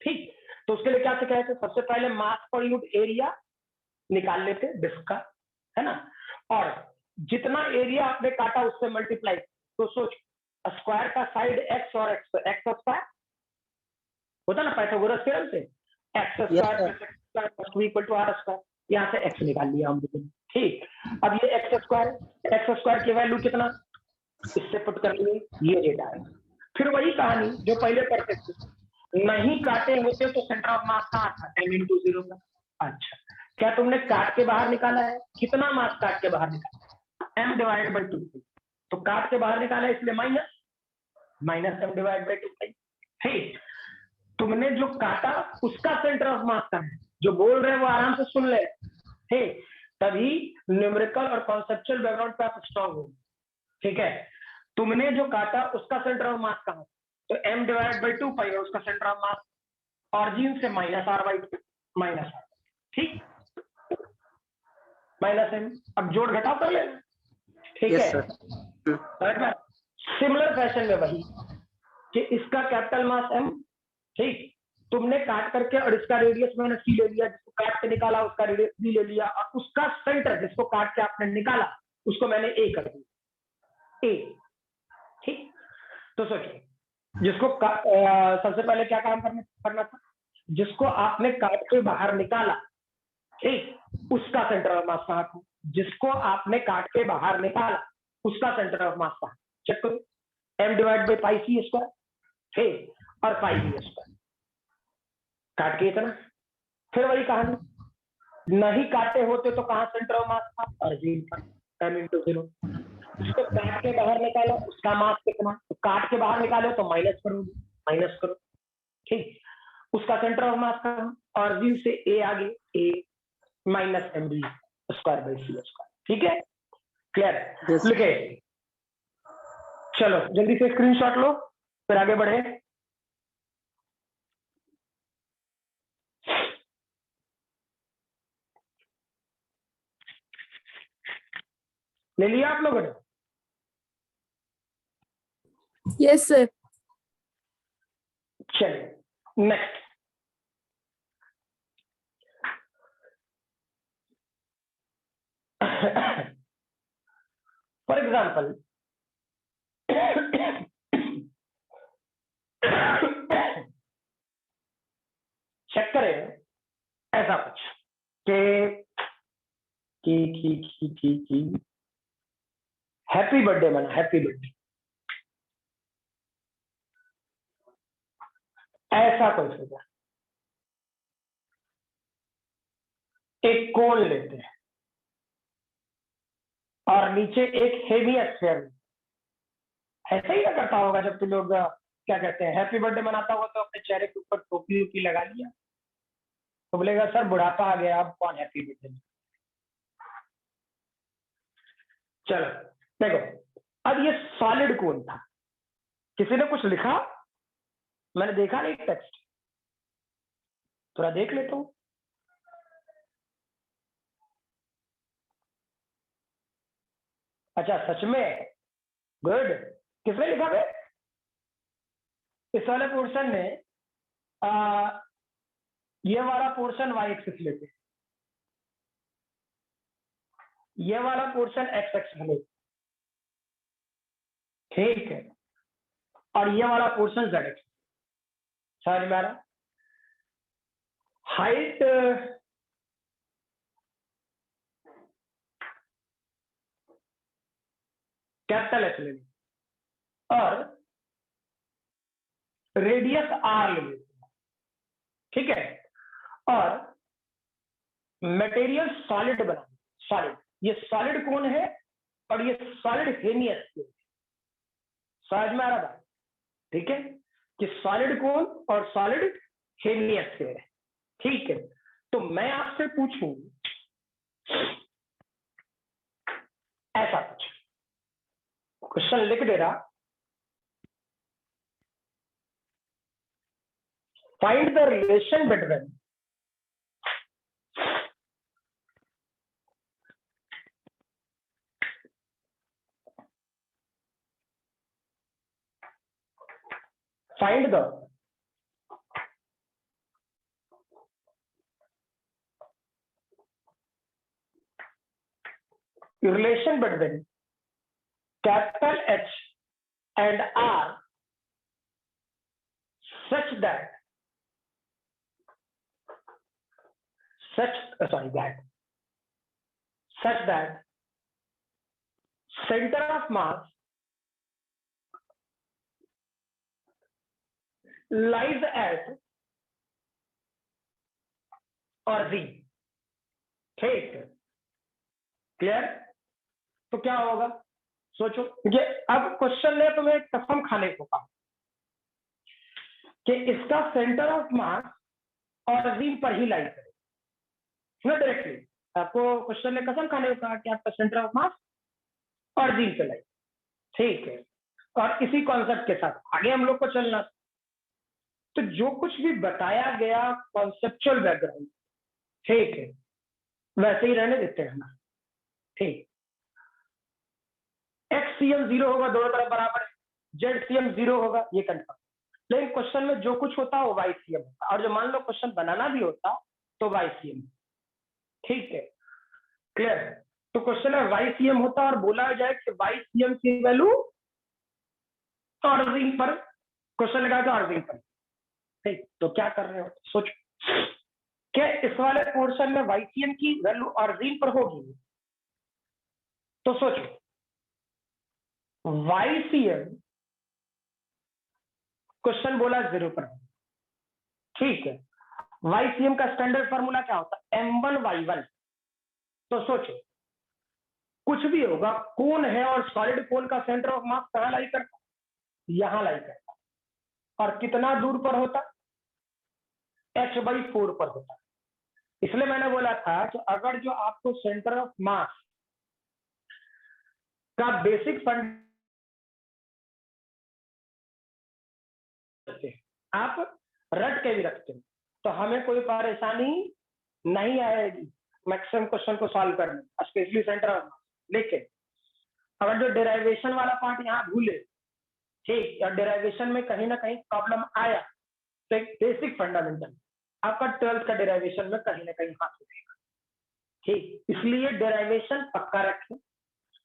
ठीक। तो उसके लिए क्या सिखाया था, सबसे पहले मास पर यूनिट एरिया निकाल लेते डिस्क का, है ना, और जितना एरिया आपने काटा उससे मल्टीप्लाई। तो सोच, स्क्वायर का साइड एक्स और एक्स स्क्वायर होता ना पाइथागोरस थ्योरम से, x square equal to r square, यहाँ से एक्स निकाल लिया हम लोगों ने, ठीक। अब ये एक्स स्क्वायर की वैल्यू कितना, इससे पुट कर लिए, ये डेटा है। फिर वही कहानी जो पहले करते थे, नहीं काटे होते तो सेंटर ऑफ मास कहाँ था, m into 0 का। अच्छा, क्या तुमने काट के बाहर निकाला है, कितना मास काट के बाहर निकाला, m डिवाइड बाई 2, तो काट के बाहर निकाला इसलिए माइनस m डिवाइड बाई 2, ठीक। तुमने जो काटा उसका सेंटर ऑफ मास का है, जो बोल रहे हैं वो आराम से सुन ले, ठीक। तभी न्यूमेरिकल और कॉन्सेप्चुअल बैकग्राउंड पे आप स्ट्रांग हो, ठीक है। तुमने जो काटा उसका सेंटर ऑफ मास कहाँ, तो m डिवाइड बाई 2 पाई, उसका सेंटर ऑफ मास ऑरिजिन से minus r by 2, minus r, ठीक, माइनस m। अब जोड़ घटाव कर लेना, ठीक है। सिमिलर फैशन में वही कि इसका कैपिटल मास m, ठीक। तुमने काट करके और इसका रेडियस मैंने c ले लिया, जिसको काट के निकाला उसका रेडियस b ले लिया, और उसका सेंटर जिसको काट के आपने निकाला उसको मैंने a कर दिया, a, ठीक। तो सोचिए, जिसको सबसे पहले क्या काम करना था, जिसको आपने काट के बाहर निकाला, ठीक, उसका सेंटर ऑफ मास कहाँ था, जिसको आपने काट के बाहर निकाला उसका सेंटर ऑफ मास कहाँ, चेक करो, m divide by pi c square, ठीक, और पाई बी स्क्वायर, काट के इतना। फिर वही कहानी, नहीं काटे होते तो कहाँ सेंटर ऑफ मास था, ऑरिजिन पर, m into 0। उसको काट के बाहर निकालो उसका मास कितना, तो काट के बाहर निकालो तो माइनस करो, ठीक। उसका सेंटर ऑफ मास का ऑरिजिन से a आगे, a minus m b square by C square, ठीक है, क्लियर। लिखे, चलो जल्दी से स्क्रीनशॉट लो फिर आगे बढ़े। ले लिया आप लोगों ने? Yes sir. चलिए नेक्स्ट, फॉर एग्जाम्पल चेक करें ऐसा कुछ कि हैप्पी बर्थडे मना, हैप्पी बर्थडे, ऐसा कोई फिगर, एक कोण लेते हैं और नीचे एक हेमिस्फीयर, ऐसा ही ना करता होगा जब तुम लोग क्या कहते हैं हैप्पी बर्थडे मनाता होगा तो अपने चेहरे के ऊपर टोपी उपी लगा लिया, तो बोलेगा सर बुढ़ापा आ गया, अब कौन हैप्पी बर्थडे। चलो देखो, अब ये सॉलिड कोण था, किसी ने कुछ लिखा, मैंने देखा नहीं टेक्स्ट, थोड़ा देख लेता हूं। अच्छा सच में, गुड। किसने लिखा है? इस वाले पोर्शन में ये वाला पोर्शन वाई एक्सिस लेते, ये वाला पोर्शन एक्स एक्सिस लेते, ठीक है, और ये वाला पोर्शन जेड एक्सिस। समझ में आ रहा? हाइट कैपिटल एच ले ली और रेडियस आर ले लेते, ठीक है, और मटेरियल सॉलिड बना, सॉलिड, ये सॉलिड कौन है और ये सॉलिड हेमिस्फीयर। समझ में आ रहा था? ठीक है, कि सॉलिड कौन और सॉलिड हेमिस्फीयर है, ठीक है। तो मैं आपसे पूछूं ऐसा कुछ, क्वेश्चन लिख दे रहा, find the relation between find the relation between capital H and R such that center of mass lies at origin, ठीक है, क्लियर? तो क्या होगा सोचो, ये अब क्वेश्चन ने तुम्हें कसम खाने को कहा कि इसका सेंटर ऑफ मास ऑरिजिन पर ही लाई करे, डायरेक्टली आपको क्वेश्चन ने कसम खाने को कहा कि आपका सेंटर ऑफ मास ऑरिजिन पे लाई, ठीक है, और इसी कॉन्सेप्ट के साथ आगे हम लोग को चलना। तो जो कुछ भी बताया गया कॉन्सेप्चुअल बैकग्राउंड, ठीक है, वैसे ही रहने देते हैं ना, ठीक। एक्स सीएम 0 होगा, दोनों तरफ बराबर, जेड सीएम 0 होगा, ये कंफर्म। लेकिन क्वेश्चन में जो कुछ होता है वो वाई सीएम होता, और जो मान लो क्वेश्चन बनाना भी होता तो वाई सीएम, ठीक है, क्लियर? तो क्वेश्चन में वाई सीएम होता और बोला जाए कि वाई सीएम की वैल्यू ऑरिजिन पर, क्वेश्चन लगा था ऑरिजिन पर, ठीक। तो क्या कर रहे हो सोचो, क्या इस वाले पोर्शन में वाई सीएम की वैल्यू ऑरिजिन पर होगी? तो सोचो, वाई सीएम क्वेश्चन बोला 0 पर, ठीक है, वाई सीएम का स्टैंडर्ड फार्मूला क्या होता है? M1Y1। तो सोचो, कुछ भी होगा, कोण है और सॉलिड कोण का सेंटर ऑफ मास कहां लाई करता? यहां लाई करता, और कितना दूर पर होता? h/4 पर होता। इसलिए मैंने बोला था कि अगर जो आपको सेंटर ऑफ मास का बेसिक फंड आप रट के भी रखते हैं तो हमें कोई परेशानी नहीं आएगी मैक्सिमम क्वेश्चन को सॉल्व करने, स्पेशली सेंटर ऑफ मास। लेकिन अगर जो डेरिवेशन वाला पार्ट यहाँ भूले, ठीक, और डेरिवेशन में कहीं ना कहीं प्रॉब्लम आया, तो एक बेसिक फंडामेंटल आपका 12th का डेरिवेशन में कहीं ना कहीं हाथ उठेगा, ठीक। इसलिए डेरिवेशन पक्का रखें,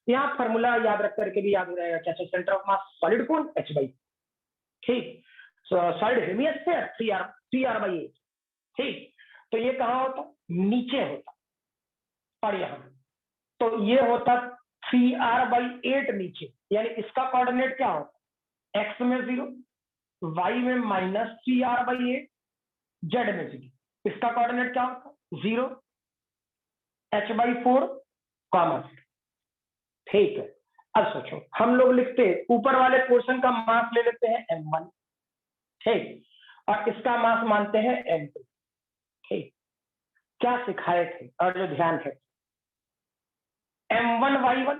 यहाँ फॉर्मूला याद रख करके भी याद हो जाएगा, क्या सेंटर ऑफ मास सॉलिड कोण h/, ठीक, सॉलिड हेमिस्फीयर 3r/8, ठीक। तो ये कहाँ होता? नीचे होता, और यहाँ तो ये होता 3r/8 नीचे, यानी इसका कोऑर्डिनेट क्या होता? x में 0 y में -3r/8, z में 0, इसका कोऑर्डिनेट क्या होता है 0, h/4 कॉमा 0। ठीक है, अब सोचो हम लोग लिखते ऊपर वाले पोर्शन का मास ले लेते हैं m1, ठीक, और इसका मास मानते हैं m2। ठीक, क्या सिखाए थे और जो ध्यान है m1y1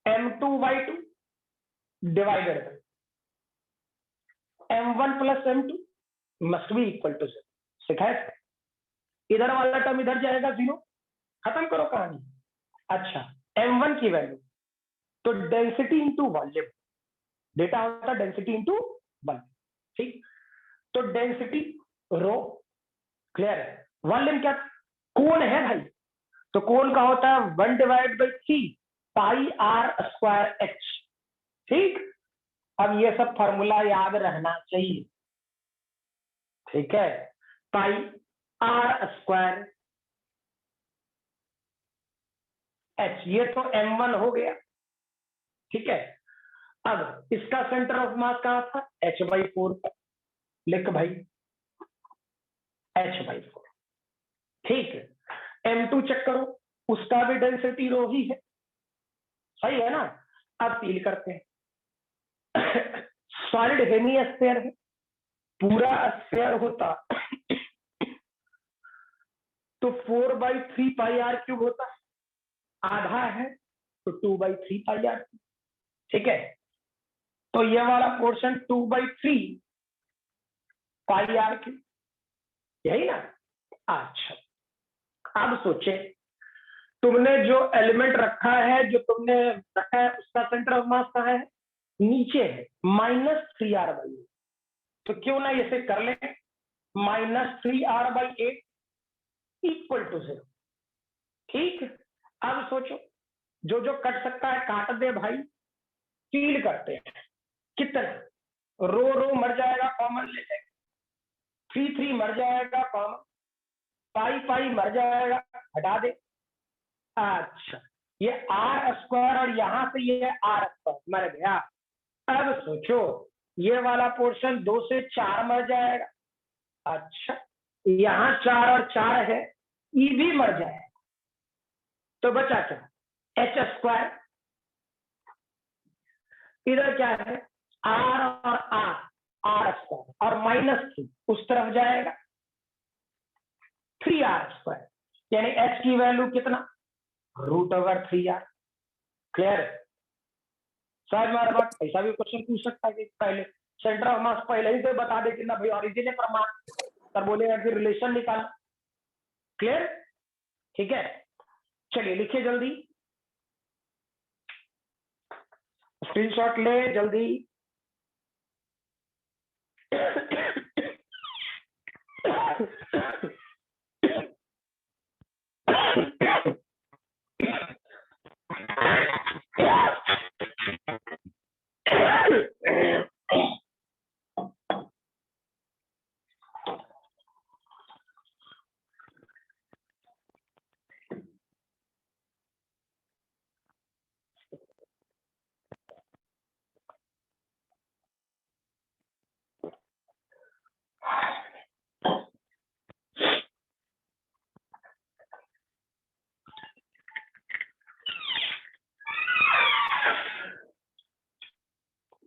m2y2 divided by m1 plus m2 must be equal to 0, सिखाए थे। इधर वाला टर्म इधर जाएगा 0, खत्म करो कहानी। अच्छा, m1 की वैल्यू तो डेंसिटी इंटू वॉल्यूम, डेटा होता है डेंसिटी इंटू वॉल्यूम, ठीक, तो डेंसिटी रो, क्लियर है। वॉल्यूम क्या, कोण है भाई, तो कोण का होता है 1/3 पाई आर स्क्वायर एच। ठीक, अब ये सब फॉर्मूला याद रहना चाहिए, ठीक है, पाई आर स्क्वायर एच, ये तो m1 हो गया, ठीक है। अब इसका सेंटर ऑफ मास कहां था, h/4 पर, लिख भाई h/4, ठीक है। m2 चेक करो, उसका भी डेंसिटी रो ही है, सही है ना। अब फील करते हैं सॉलिड हेमी स्फीयर है, पूरा स्फीयर होता तो 4/3 पाई आर क्यूब होता, आधा है तो 2/3 पाई आर, ठीक है। तो ये वाला पोर्शन 2/3 पाई आर क्यूब, यही ना। अच्छा, अब सोचे तुमने जो एलिमेंट रखा है, जो तुमने रखा है उसका सेंटर ऑफ मास कहाँ है, नीचे है, -3r/8, तो क्यों ना इसे कर ले -3r/8 इक्वल टू 0। ठीक, अब सोचो जो जो कट सकता है काट दे भाई, फील करते हैं कितना, रो रो मर जाएगा, कॉमन ले जाएगा, 3 मर जाएगा कॉमन, पाई पाई मर जाएगा, हटा दे। अच्छा, ये आर स्क्वायर और यहां से ये आर स्क्वायर मर गया। अब सोचो ये वाला पोर्शन 2 से 4 मर जाएगा। अच्छा, यहां 4 और 4 है, ई भी मर जाएगा, तो बचा क्या एच स्क्वायर, इधर क्या है आर और आर स्क्वायर और -3 उस तरफ जाएगा 3r², यानी h की वैल्यू कितना √3r। क्लियर है, शायद मेरा बात, ऐसा भी क्वेश्चन पूछ सकता है कि पहले सेंटर ऑफ मास पहले ही से बता दे कि ना भाई ऑरिजिन है प्रमाण, तब बोलेगा कि रिलेशन निकाल। क्लियर, ठीक है, चलिए लिखिए जल्दी, स्क्रीनशॉट ले जल्दी।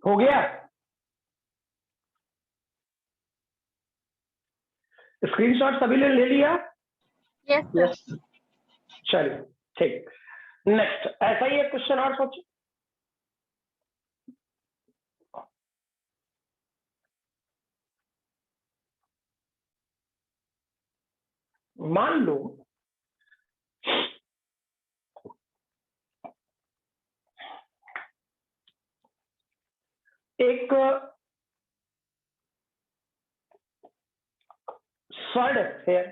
हो गया, स्क्रीनशॉट सभी ने ले लिया। Yes sir. चलिए ठीक, नेक्स्ट ऐसा ही एक क्वेश्चन और सोचो। मान लो एक सॉलिड स्फीयर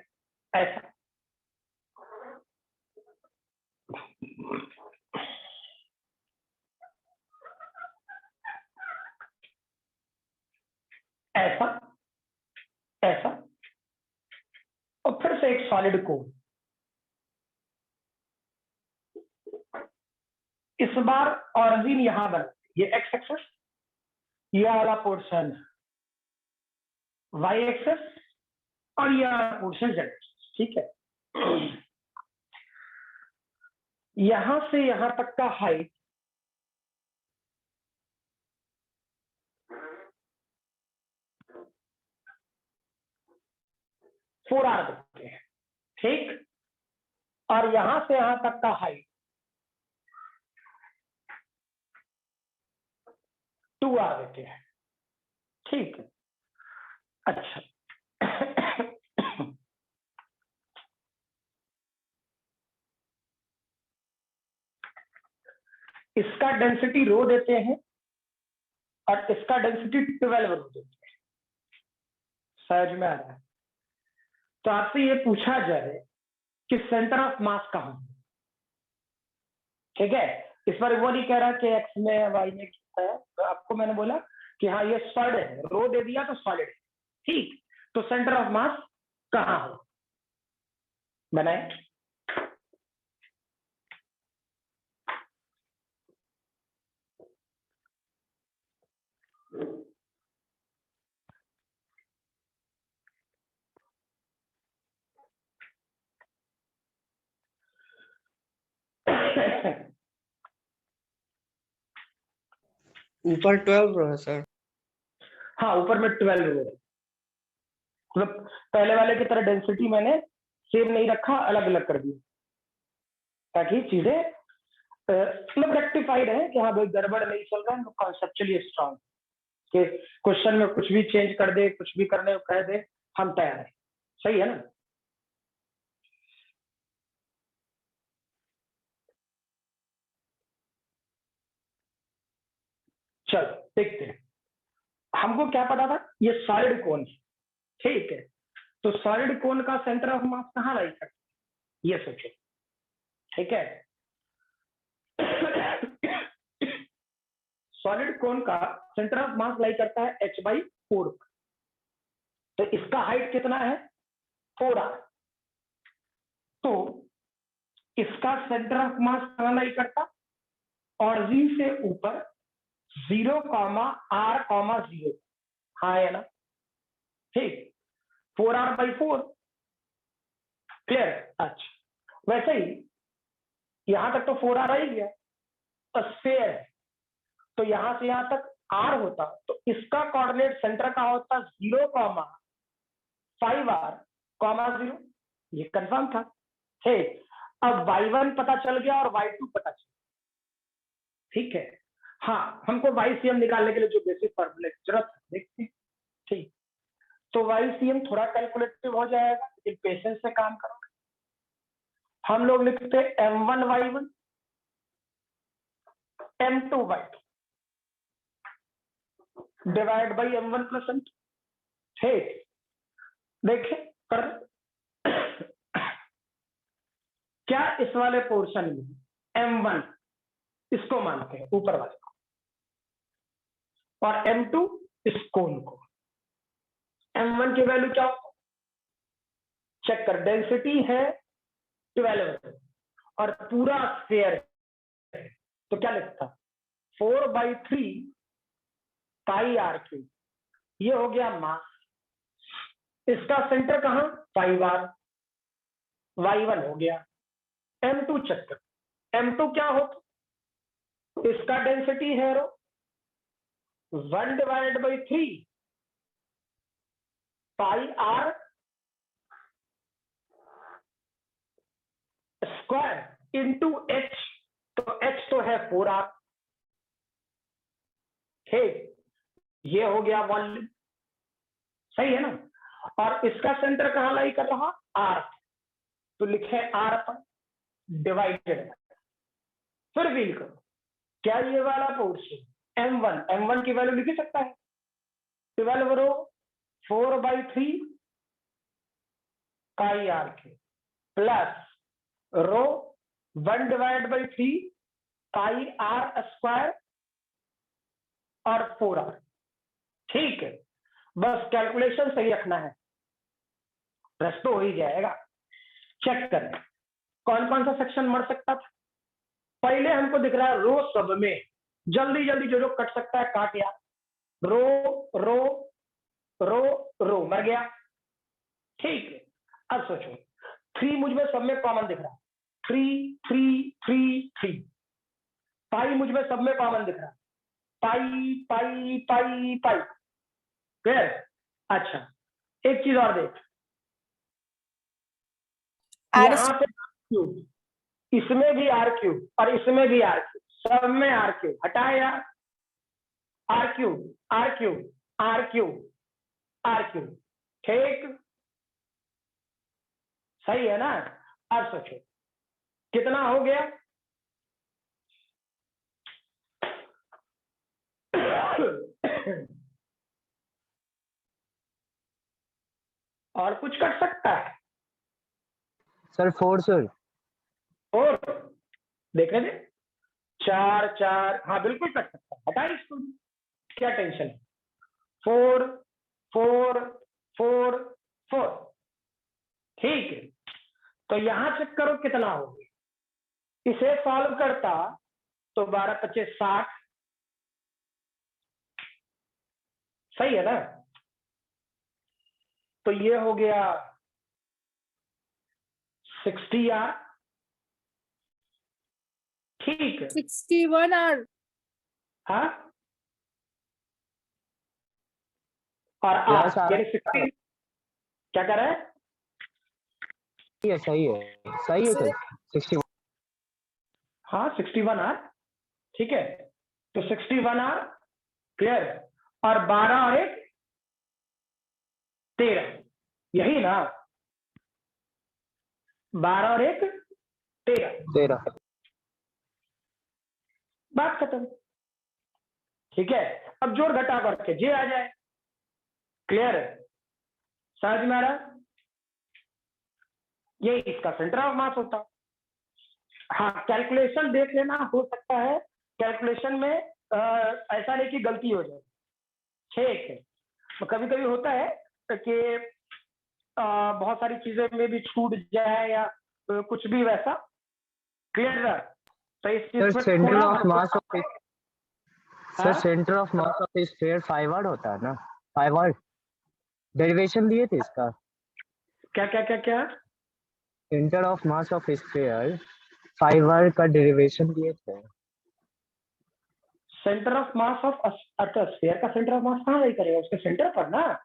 ऐसा, ऐसा, ऐसा, और फिर से एक सॉलिड कोन, इस बार ऑरिजिन यहां बनती, ये एक्स एक्सेस, ये वाला पोर्शन वाई एक्सेस और ये वाला पोर्शन जेड एक्सेस। ठीक है, यहां से यहां तक का हाइट फोर आर देते हैं, ठीक, और यहां से यहां तक का हाइट 2 आर देते हैं। ठीक है, अच्छा इसका डेंसिटी रो देते हैं और इसका डेंसिटी 12 रो देते हैं। समझ में आ रहा है? तो आपसे ये पूछा जाए कि सेंटर ऑफ मास कहां है, ठीक है, इस पर वो नहीं कह रहा कि एक्स में वाई में कितना है, तो आपको मैंने बोला कि हाँ ये सॉलिड है, रो दे दिया तो सॉलिड है। ठीक, तो सेंटर ऑफ मास कहां हो, बनाए। ऊपर 12 रो है सर। हाँ, ऊपर में 12 रो है, मतलब पहले वाले की तरह डेंसिटी मैंने सेम नहीं रखा, अलग अलग कर दिया ताकि चीजें मतलब रेक्टिफाइड है कि हाँ भाई गड़बड़ नहीं चल रहा है, कॉन्सेप्चुअली स्ट्रॉन्ग कि क्वेश्चन में कुछ भी चेंज कर दे, कुछ भी करने को कह दे, हम तैयार है। सही है ना? चलो देखते हैं, हमको क्या पता था, ये सॉलिड कोन है, ठीक है, तो सॉलिड कोन का सेंटर ऑफ मास कहाँ लाई करता है, ये सोचो। ठीक है, सॉलिड कोन का सेंटर ऑफ मास लाई करता है h/4, तो इसका हाइट कितना है 4r, तो इसका सेंटर ऑफ मास कहां लाई करता, ऑरिजिन से ऊपर 0,r,0, हाँ है ना, ठीक, 4r/4, क्लियर। अच्छा, वैसे ही यहां तक तो 4r आ ही गया, स्फीयर है तो यहां से यहां तक r होता, तो इसका कोऑर्डिनेट सेंटर का होता 0,5r,0, ये कंफर्म था। ठीक, अब y1 पता चल गया और y2 पता चल गया, ठीक है। हाँ, हमको YCM निकालने के लिए जो बेसिक फॉर्मूले की जरूरत है देखते हैं, ठीक, तो YCM थोड़ा कैलकुलेटिव हो जाएगा, लेकिन पेशेंस से काम करो। हम लोग लिखते M1Y1 M2Y2 divide by M1+M2, ठीक, देखिए कर क्या इस वाले पोर्शन में M1 इसको मानते हैं ऊपर वाले को, और M2 इस कोन को। M1 की वैल्यू क्या होगा, चेक कर, डेंसिटी है 12 और पूरा स्फीयर है, तो क्या लिखता 4/3 πr3, ये हो गया मास। इसका सेंटर कहां 5r, y1 हो गया। M2 चेक कर, M2 क्या होता, इसका डेंसिटी है रो 1/3 πr स्क्वायर इंटू h, तो h तो है 4r, ठीक, ये हो गया वॉल्यूम, सही है ना। और इसका सेंटर कहां लाई कर रहा r, तो लिखे r पर डिवाइडेड, फिर व्हील करो, क्या ये वाला पोर्शन M1 की वैल्यू लिख सकता है 12 रो 4/3 πr प्लस रो 1/3 πr स्क्वायर और 4r, ठीक है। बस कैलकुलेशन सही रखना है, रस तो हो ही जाएगा। चेक करें कौन कौन सा सेक्शन मर सकता था, पहले हमको दिख रहा है रो सब में जल्दी जल्दी जो जो कट सकता है काट यार। रो रो रो रो मर गया। ठीक है, अब सोचो 3 मुझ में सब में कॉमन दिख रहा है, 3 3 3 3। पाई मुझ में सब में कॉमन दिख रहा है, पाई पाई पाई पाई। क्लियर? अच्छा एक चीज और देख, यहाँ पे क्यूब, इसमें भी आर क्यूब और इसमें भी आर क्यूब, सब में आर क्यूब। हटाए यार, r cube r cube r cube r cube. ठीक, सही है ना? अब सोचो कितना हो गया? और कुछ कट सकता है सर 4 सर। और देखने दे, 4 4, हाँ बिल्कुल कट सकता है, हटा इसको, क्या टेंशन है। 4 4 4 4। ठीक है, तो यहां चेक करो कितना हो गया। इसे सॉल्व करता तो 12 25 60, सही है ना? तो ये हो गया 60 आर। ठीक है, 61 R. हाँ और आर यानी 60। क्या कर रहा है? सही है सर 61। हाँ 61 आर। ठीक है, तो 61 आर। क्लियर? और 12 और 1 13, यही ना? 12 और 1 13, बात खत्म। ठीक है, अब जोड़ घटा करके जे आ जाए। क्लियर है? समझ में आ रहा? ये इसका सेंटर ऑफ मास होता। हाँ कैलकुलेशन देख लेना, हो सकता है कैलकुलेशन में ऐसा नहीं कि गलती हो जाए। ठीक है, तो कभी कभी होता है कि बहुत सारी चीजें में भी छूट जाए या कुछ भी वैसा। क्लियर है? तो इस चीज सर में सेंटर थोड़ा ऑफ मास ऑफ सर हाँ? Centre of mass of sphere 5 वाट होता है ना, 5 वाट डेरिवेशन दिए थे इसका। क्या क्या क्या क्या? Centre of mass of sphere 5 वाट का डेरिवेशन दिए थे। सेंटर ऑफ मास ऑफ अच्छा, स्फीयर का सेंटर ऑफ मास कहाँ वही करेगा, उसके सेंटर पर ना,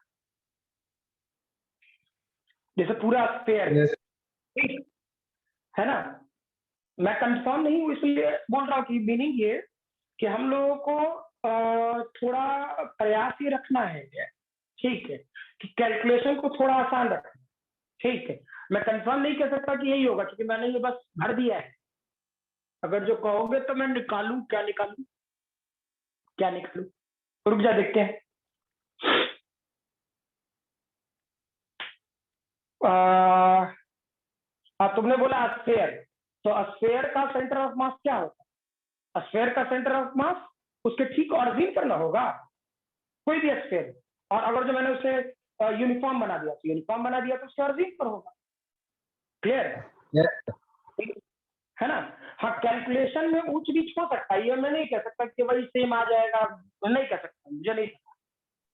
जैसे पूरा स्फीयर Yes. है ना। मैं कंफर्म नहीं हूँ इसलिए बोल रहा हूँ कि मीनिंग ये कि हम लोगों को थोड़ा प्रयास ही रखना है। ठीक है, कि कैलकुलेशन को थोड़ा आसान रखना। ठीक है, मैं कंफर्म नहीं कह सकता कि यही होगा क्योंकि मैंने ये बस भर दिया है। अगर जो कहोगे तो मैं निकालूं, क्या निकालूं, क्या निकालूं? रुक जा देखते हैं। तुमने बोला स्फीयर, तो स्फीयर का सेंटर ऑफ मास क्या होता है? स्फीयर का सेंटर ऑफ मास उसके ठीक ऑरिजिन पर ना होगा, कोई भी स्फीयर। और अगर जो मैंने उसे यूनिफॉर्म बना दिया तो यूनिफॉर्म बना दिया तो उसके ऑरिजिन पर होगा। क्लियर है ना? हाँ कैलकुलेशन में ऊंच नीच हो सकता है, ये मैं नहीं कह सकता कि वही सेम आ जाएगा, मैं नहीं कह सकता, मुझे नहीं।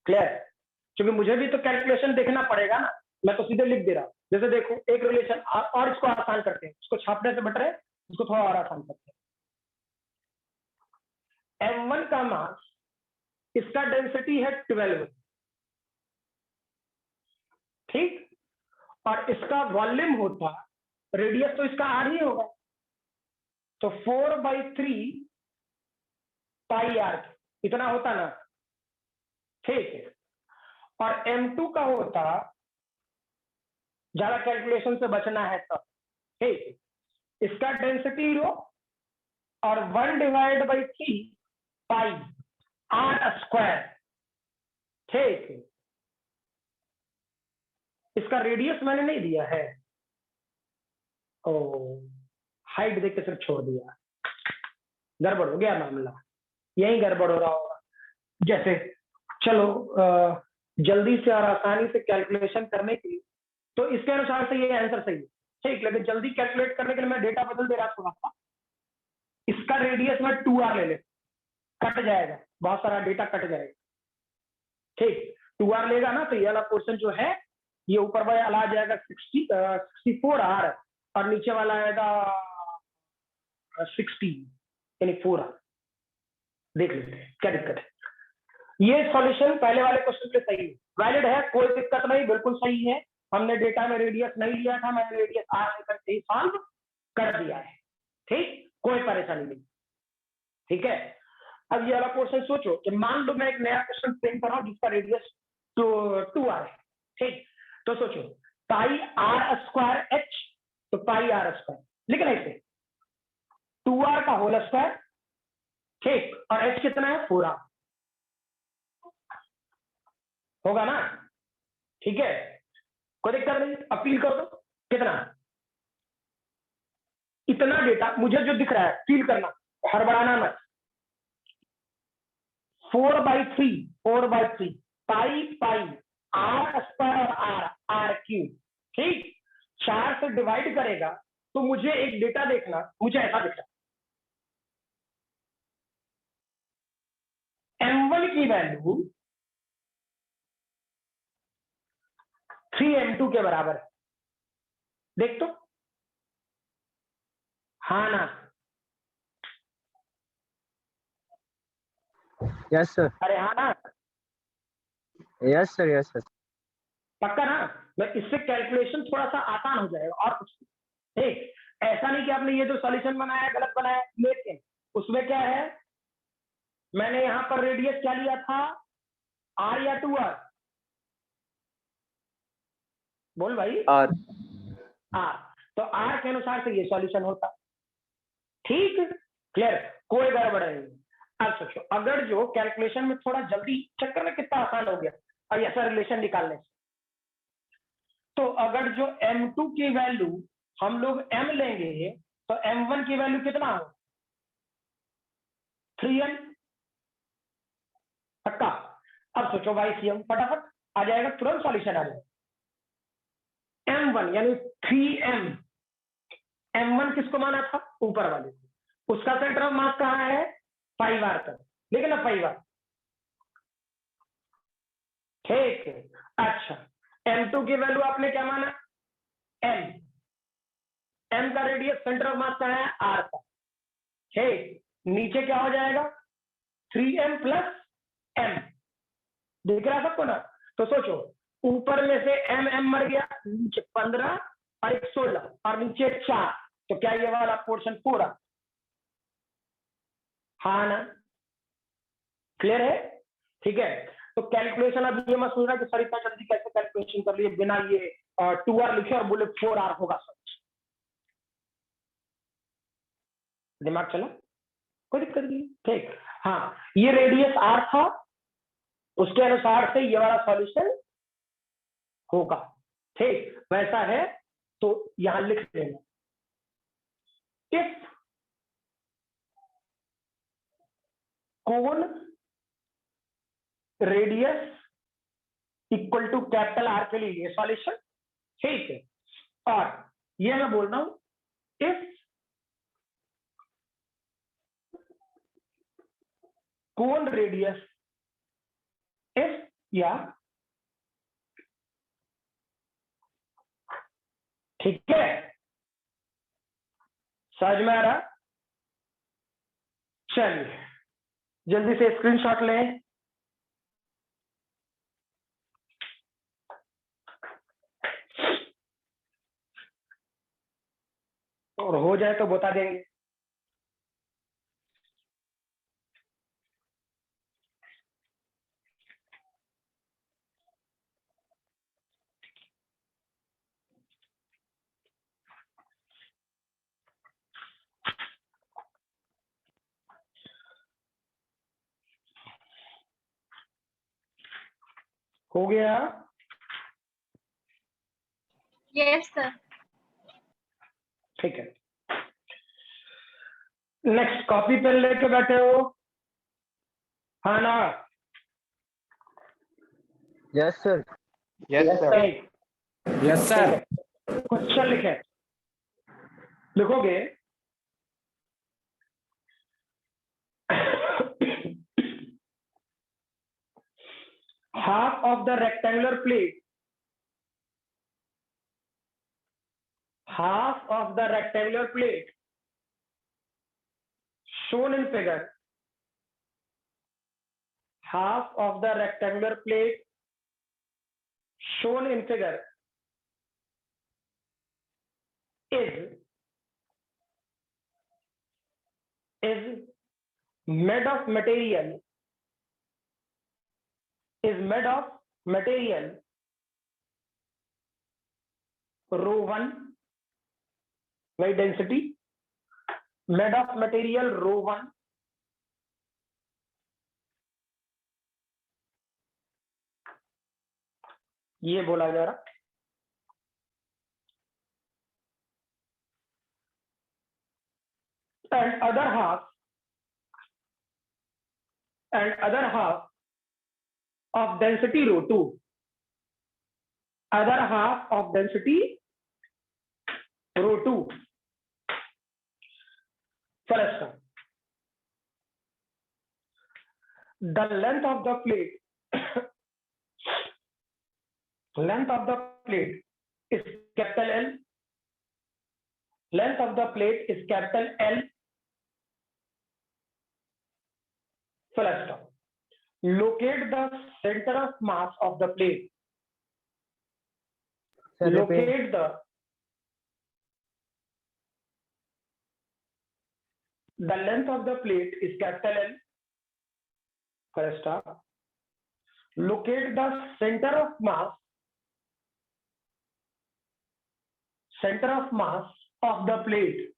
क्लियर? क्योंकि मुझे भी तो कैलकुलेशन देखना पड़ेगा ना, मैं तो सीधे लिख दे रहा हूँ। जैसे देखो एक रिलेशन और इसको आसान करते हैं, इसको छापने से बेटर है इसको थोड़ा और आसान करते हैं। M1 का मास, इसका डेंसिटी है 12, ठीक, और इसका वॉल्यूम होता, रेडियस तो इसका आर ही होगा, तो 4/3 पाई आर इतना होता ना। ठीक है, और M2 का होता, ज्यादा कैलकुलेशन से बचना है तब। ठीक है, इसका डेंसिटी रो और 1/3 पाई आर स्क्वायर। ठीक है, इसका रेडियस मैंने नहीं दिया है, ओ हाइट देख के सिर्फ छोड़ दिया, गड़बड़ हो गया मामला, यही गड़बड़ हो रहा होगा। जैसे चलो जल्दी से और आसानी से कैलकुलेशन करने के लिए तो इसके अनुसार से ये आंसर सही है। ठीक, लेकिन जल्दी कैलकुलेट करने के लिए मैं डेटा बदल दे रहा थोड़ा सा। इसका रेडियस मैं 2r ले लेता, कट जाएगा, बहुत सारा डेटा कट जाएगा। ठीक, 2r लेगा ना तो ये वाला पोर्शन जो है ये ऊपर वाला आ जाएगा 64r और नीचे वाला आएगा 60 यानी 4r। देख लेते हैं क्या दिक्कत है। ये सॉल्यूशन पहले वाले क्वेश्चन के सही है, वैलिड है, कोई दिक्कत नहीं, बिल्कुल सही है। हमने डेटा में रेडियस नहीं लिया था, मैंने रेडियस r लेकर के ही सॉल्व कर दिया है। ठीक, कोई परेशानी नहीं। ठीक है, अब ये वाला क्वेश्चन सोचो कि मान लो मैं एक नया क्वेश्चन प्रिंट कर रहा हूं जिसका रेडियस 2r है। ठीक, तो सोचो पाई r स्क्वायर h, तो पाई r स्क्वायर, लेकिन ऐसे 2r का होल स्क्वायर, ठीक, और h कितना है 4r होगा ना। ठीक है, कोई दिक्कत नहीं, अपील कर दो। कितना, इतना डेटा मुझे जो दिख रहा है फील करना, हड़बड़ाना मत। 4/3 पाई पाई r स्क्वायर और r क्यूब। ठीक, 4 से डिवाइड करेगा तो मुझे एक डेटा देखना, मुझे ऐसा दिख रहा है m1 की वैल्यू 3m2 के बराबर है। देख तो, हाँ ना, यस सर, अरे हाँ ना, यस सर, यस सर। पक्का ना। मैं इससे कैलकुलेशन थोड़ा सा आसान हो जाएगा और कुछ नहीं। ठीक, ऐसा नहीं कि आपने ये जो सॉल्यूशन बनाया गलत बनाया, लेकिन उसमें क्या है, मैंने यहां पर रेडियस क्या लिया था, r या 2r, बोल भाई, r r, तो r के अनुसार से ये सॉल्यूशन होता। ठीक, क्लियर, कोई गड़बड़ नहीं। अब सोचो, अगर जो कैलकुलेशन में थोड़ा जल्दी, चक्कर में कितना आसान हो गया और ऐसा रिलेशन निकालने से, तो अगर जो m2 की वैल्यू हम लोग m लेंगे तो m1 की वैल्यू कितना हो, 3m, पक्का। अब सोचो भाई सीएम, फटाफट आ जाएगा, तुरंत सॉल्यूशन आ जाएगा। m1 यानी 3m, m1 किसको माना था, ऊपर वाले, उसका सेंटर ऑफ मास कहाँ है 5r तक, लेकिन अब 5r। ठीक है, अच्छा, m2 की वैल्यू आपने क्या माना, m का रेडियस सेंटर ऑफ मास कहाँ है r का। ठीक, नीचे क्या हो जाएगा 3m प्लस m, दिख रहा सबको ना। तो सोचो, ऊपर में से m मर गया, नीचे 15 और 1 16 और नीचे 4, तो क्या ये वाला पोर्शन पूरा, हाँ ना, क्लियर है। ठीक है, तो कैलकुलेशन अब ये मत सोचना कि सर इतना जल्दी कैसे कैलकुलेशन कर लिए बिना ये 2r लिखे और बोले 4r होगा सर, दिमाग चला, कोई दिक्कत नहीं। ठीक, हाँ, ये रेडियस r था, उसके अनुसार से ये वाला सॉल्यूशन होगा। ठीक, वैसा है तो यहां लिख लेना, if cone radius equal to capital r के लिए ये सॉल्यूशन। ठीक है, और ये मैं बोल रहा हूं इफ कोन रेडियस इफ या, ठीक है, समझ में आ रहा, चलिए जल्दी से स्क्रीनशॉट लें। और हो जाए तो बता देंगे। हो गया, Yes, sir. ठीक है। नेक्स्ट, कॉपी पेन लेके बैठे हो, हाँ ना, yes sir, yes sir yes sir. Question लिखे, लिखोगे half of the rectangular plate, half of the rectangular plate shown in figure, half of the rectangular plate shown in figure is made of material, rho 1 by density, made of material rho 1 ये बोला जा रहा, and other half of density rho 2, other half of density rho 2. First, the length of the plate is capital L. Length of the plate is capital L. First, locate the center of mass of the plate. Locate the length of the plate is capital L. First, locate the center of mass of the plate.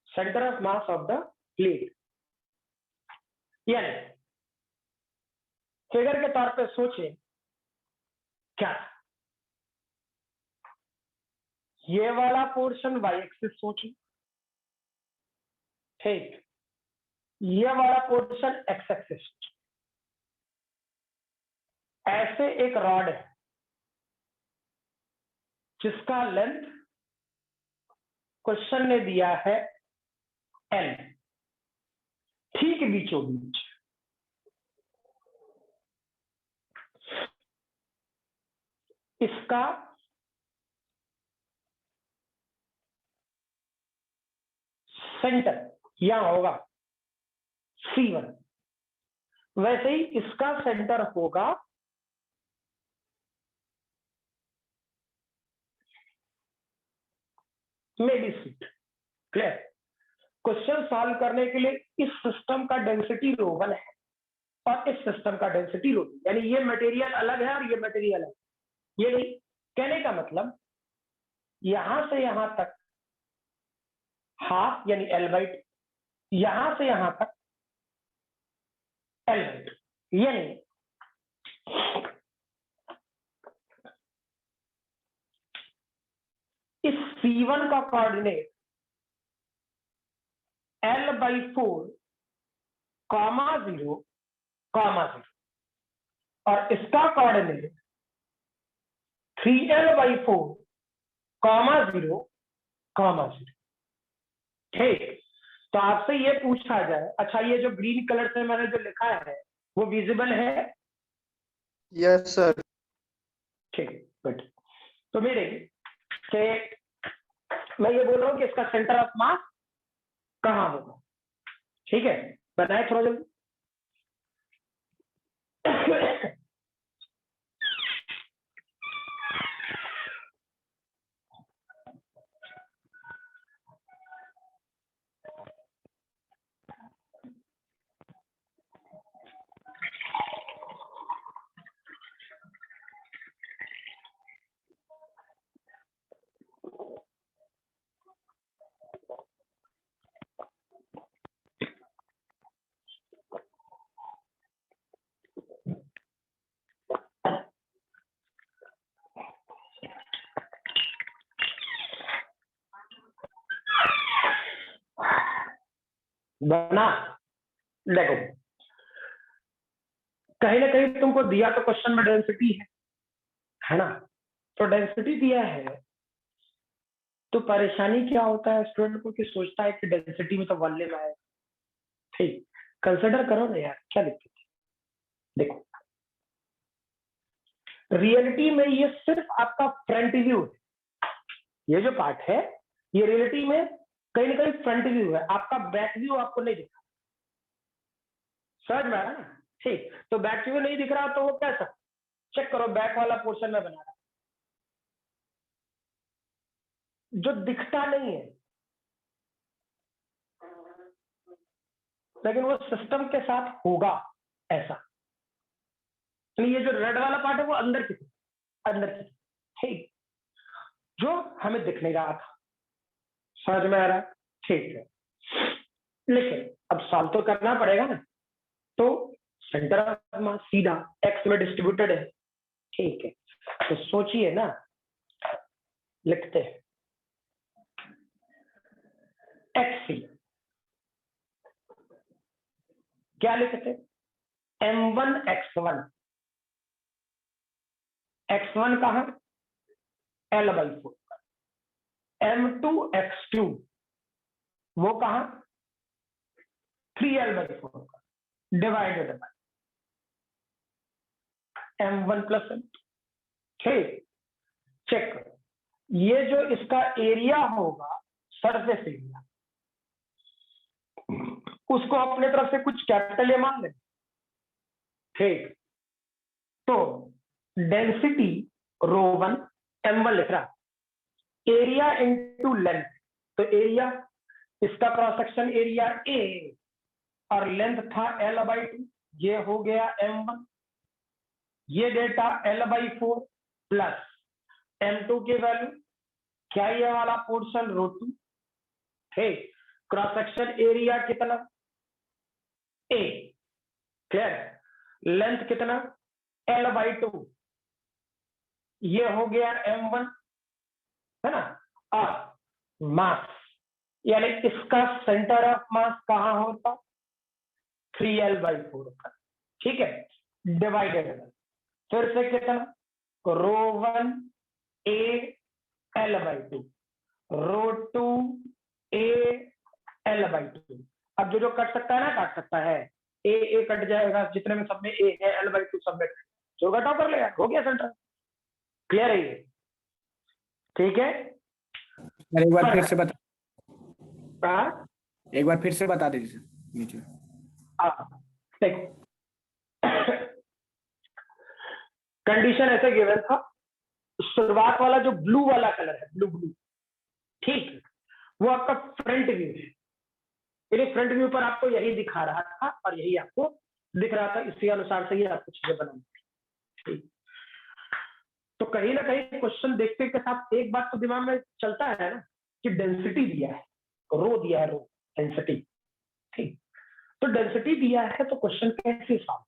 Center of mass of the plate. यानी figure के तौर पे सोचें क्या ये वाला portion y axis सोचें, ठीक, ये वाला पोर्शन x एक्सिस, ऐसे एक रॉड है जिसका लेंथ क्वेश्चन ने दिया है L, ठीक बीचों बीच इसका सेंटर यहां होगा C1, वैसे ही इसका सेंटर होगा maybe seat. Clear? Question solve करने के लिए इस सिस्टम का डेंसिटी रो 1 है और इस सिस्टम का डेंसिटी रो 2, यानी ये मटेरियल अलग है और ये मटेरियल है। ये नहीं कहने का मतलब यहां से यहां तक हाफ यानी L/2, यहां से यहां तक L/2, यानी इस C1 का कोऑर्डिनेट L/4, 0, 0 और इसका कोऑर्डिनेट 3L/4, 0, 0। ठीक, तो आपसे ये पूछा जाए, अच्छा ये जो ग्रीन कलर से मैंने जो लिखा है वो विजिबल है? Yes sir. ठीक, गुड। तो मेरे कि मैं ये बोल रहा हूं कि इसका सेंटर ऑफ मास कहां होगा, ठीक है, बताएं थोड़ा जल्दी। बना, देखो कहीं ना कहीं तुमको दिया तो क्वेश्चन में डेंसिटी है ना, तो डेंसिटी दिया है तो परेशानी क्या होता है स्टूडेंट को कि सोचता है कि डेंसिटी में तो वॉल्यूम आएगा। ठीक, कंसिडर करो ना यार, क्या दिक्कत है? देखो रियलिटी में ये सिर्फ आपका फ्रंट व्यू है, ये जो पार्ट है ये रियलिटी में कहीं ना कहीं फ्रंट व्यू है, आपका बैक व्यू आपको नहीं दिख रहा। समझ में आ रहा है ना? ठीक, तो बैक व्यू नहीं दिख रहा तो वो कैसा, चेक करो बैक वाला पोर्शन में बना रहा जो दिखता नहीं है, लेकिन वो सिस्टम के साथ होगा ऐसा। तो ये जो रेड वाला पार्ट है वो अंदर की ठीक, जो हमें दिख नहीं रहा था। समझ में आ रहा है? ठीक है, लेकिन अब सॉल्व तो करना पड़ेगा ना। तो सेंटर ऑफ मास सीधा एक्स में डिस्ट्रीब्यूटेड है, ठीक है, तो सोचिए ना, लिखते हैं एक्स सी, क्या लिखते m1 x1, x1 कहां L/4, m2 x2 वो कहां 3L/4 divided by m1 plus m, ठीक। चेक करो, ये जो इसका एरिया होगा सरफेस एरिया, उसको अपने तरफ से कुछ कैपिटल ए मान लें, ठीक। तो डेंसिटी ρ1 m1 लिख रहा, एरिया इनटू लेंथ, तो एरिया इसका क्रॉस सेक्शन एरिया ए और लेंथ था L/2, ये हो गया m1, ये डेटा L/4 प्लस m2 की वैल्यू क्या, ये वाला पोर्शन ρ2, ठीक। क्रॉस सेक्शन एरिया कितना ए, क्लियर, लेंथ कितना L/2, ये हो गया m1, है ना। और मास यानी इसका सेंटर ऑफ मास कहां होता 3L/4 का, ठीक है, डिवाइडेड फिर से कितना ρ1 a L/2, ρ2 a L/2। अब जो कट सकता है ना काट सकता है, ए कट जाएगा, जितने में सब में ए है L/2 सब में जो घटाव कर लेगा, हो गया सेंटर। क्लियर है ये? ठीक है, एक बार फिर से बता, हाँ एक बार फिर से बता दीजिए नीचे। देखो कंडीशन ऐसे गिवन था, शुरुआत वाला जो ब्लू वाला कलर है, ब्लू, ठीक, वो आपका फ्रंट व्यू है, यानी फ्रंट व्यू पर आपको यही दिखा रहा था और यही आपको दिख रहा था, इसी अनुसार से ही आपको चीजें बनानी थी, ठीक। तो कहीं ना कहीं क्वेश्चन देखते के साथ एक बात तो दिमाग में चलता है ना कि डेंसिटी दिया है, रो दिया है, रो डेंसिटी, ठीक। तो डेंसिटी दिया है तो क्वेश्चन कैसे सॉल्व,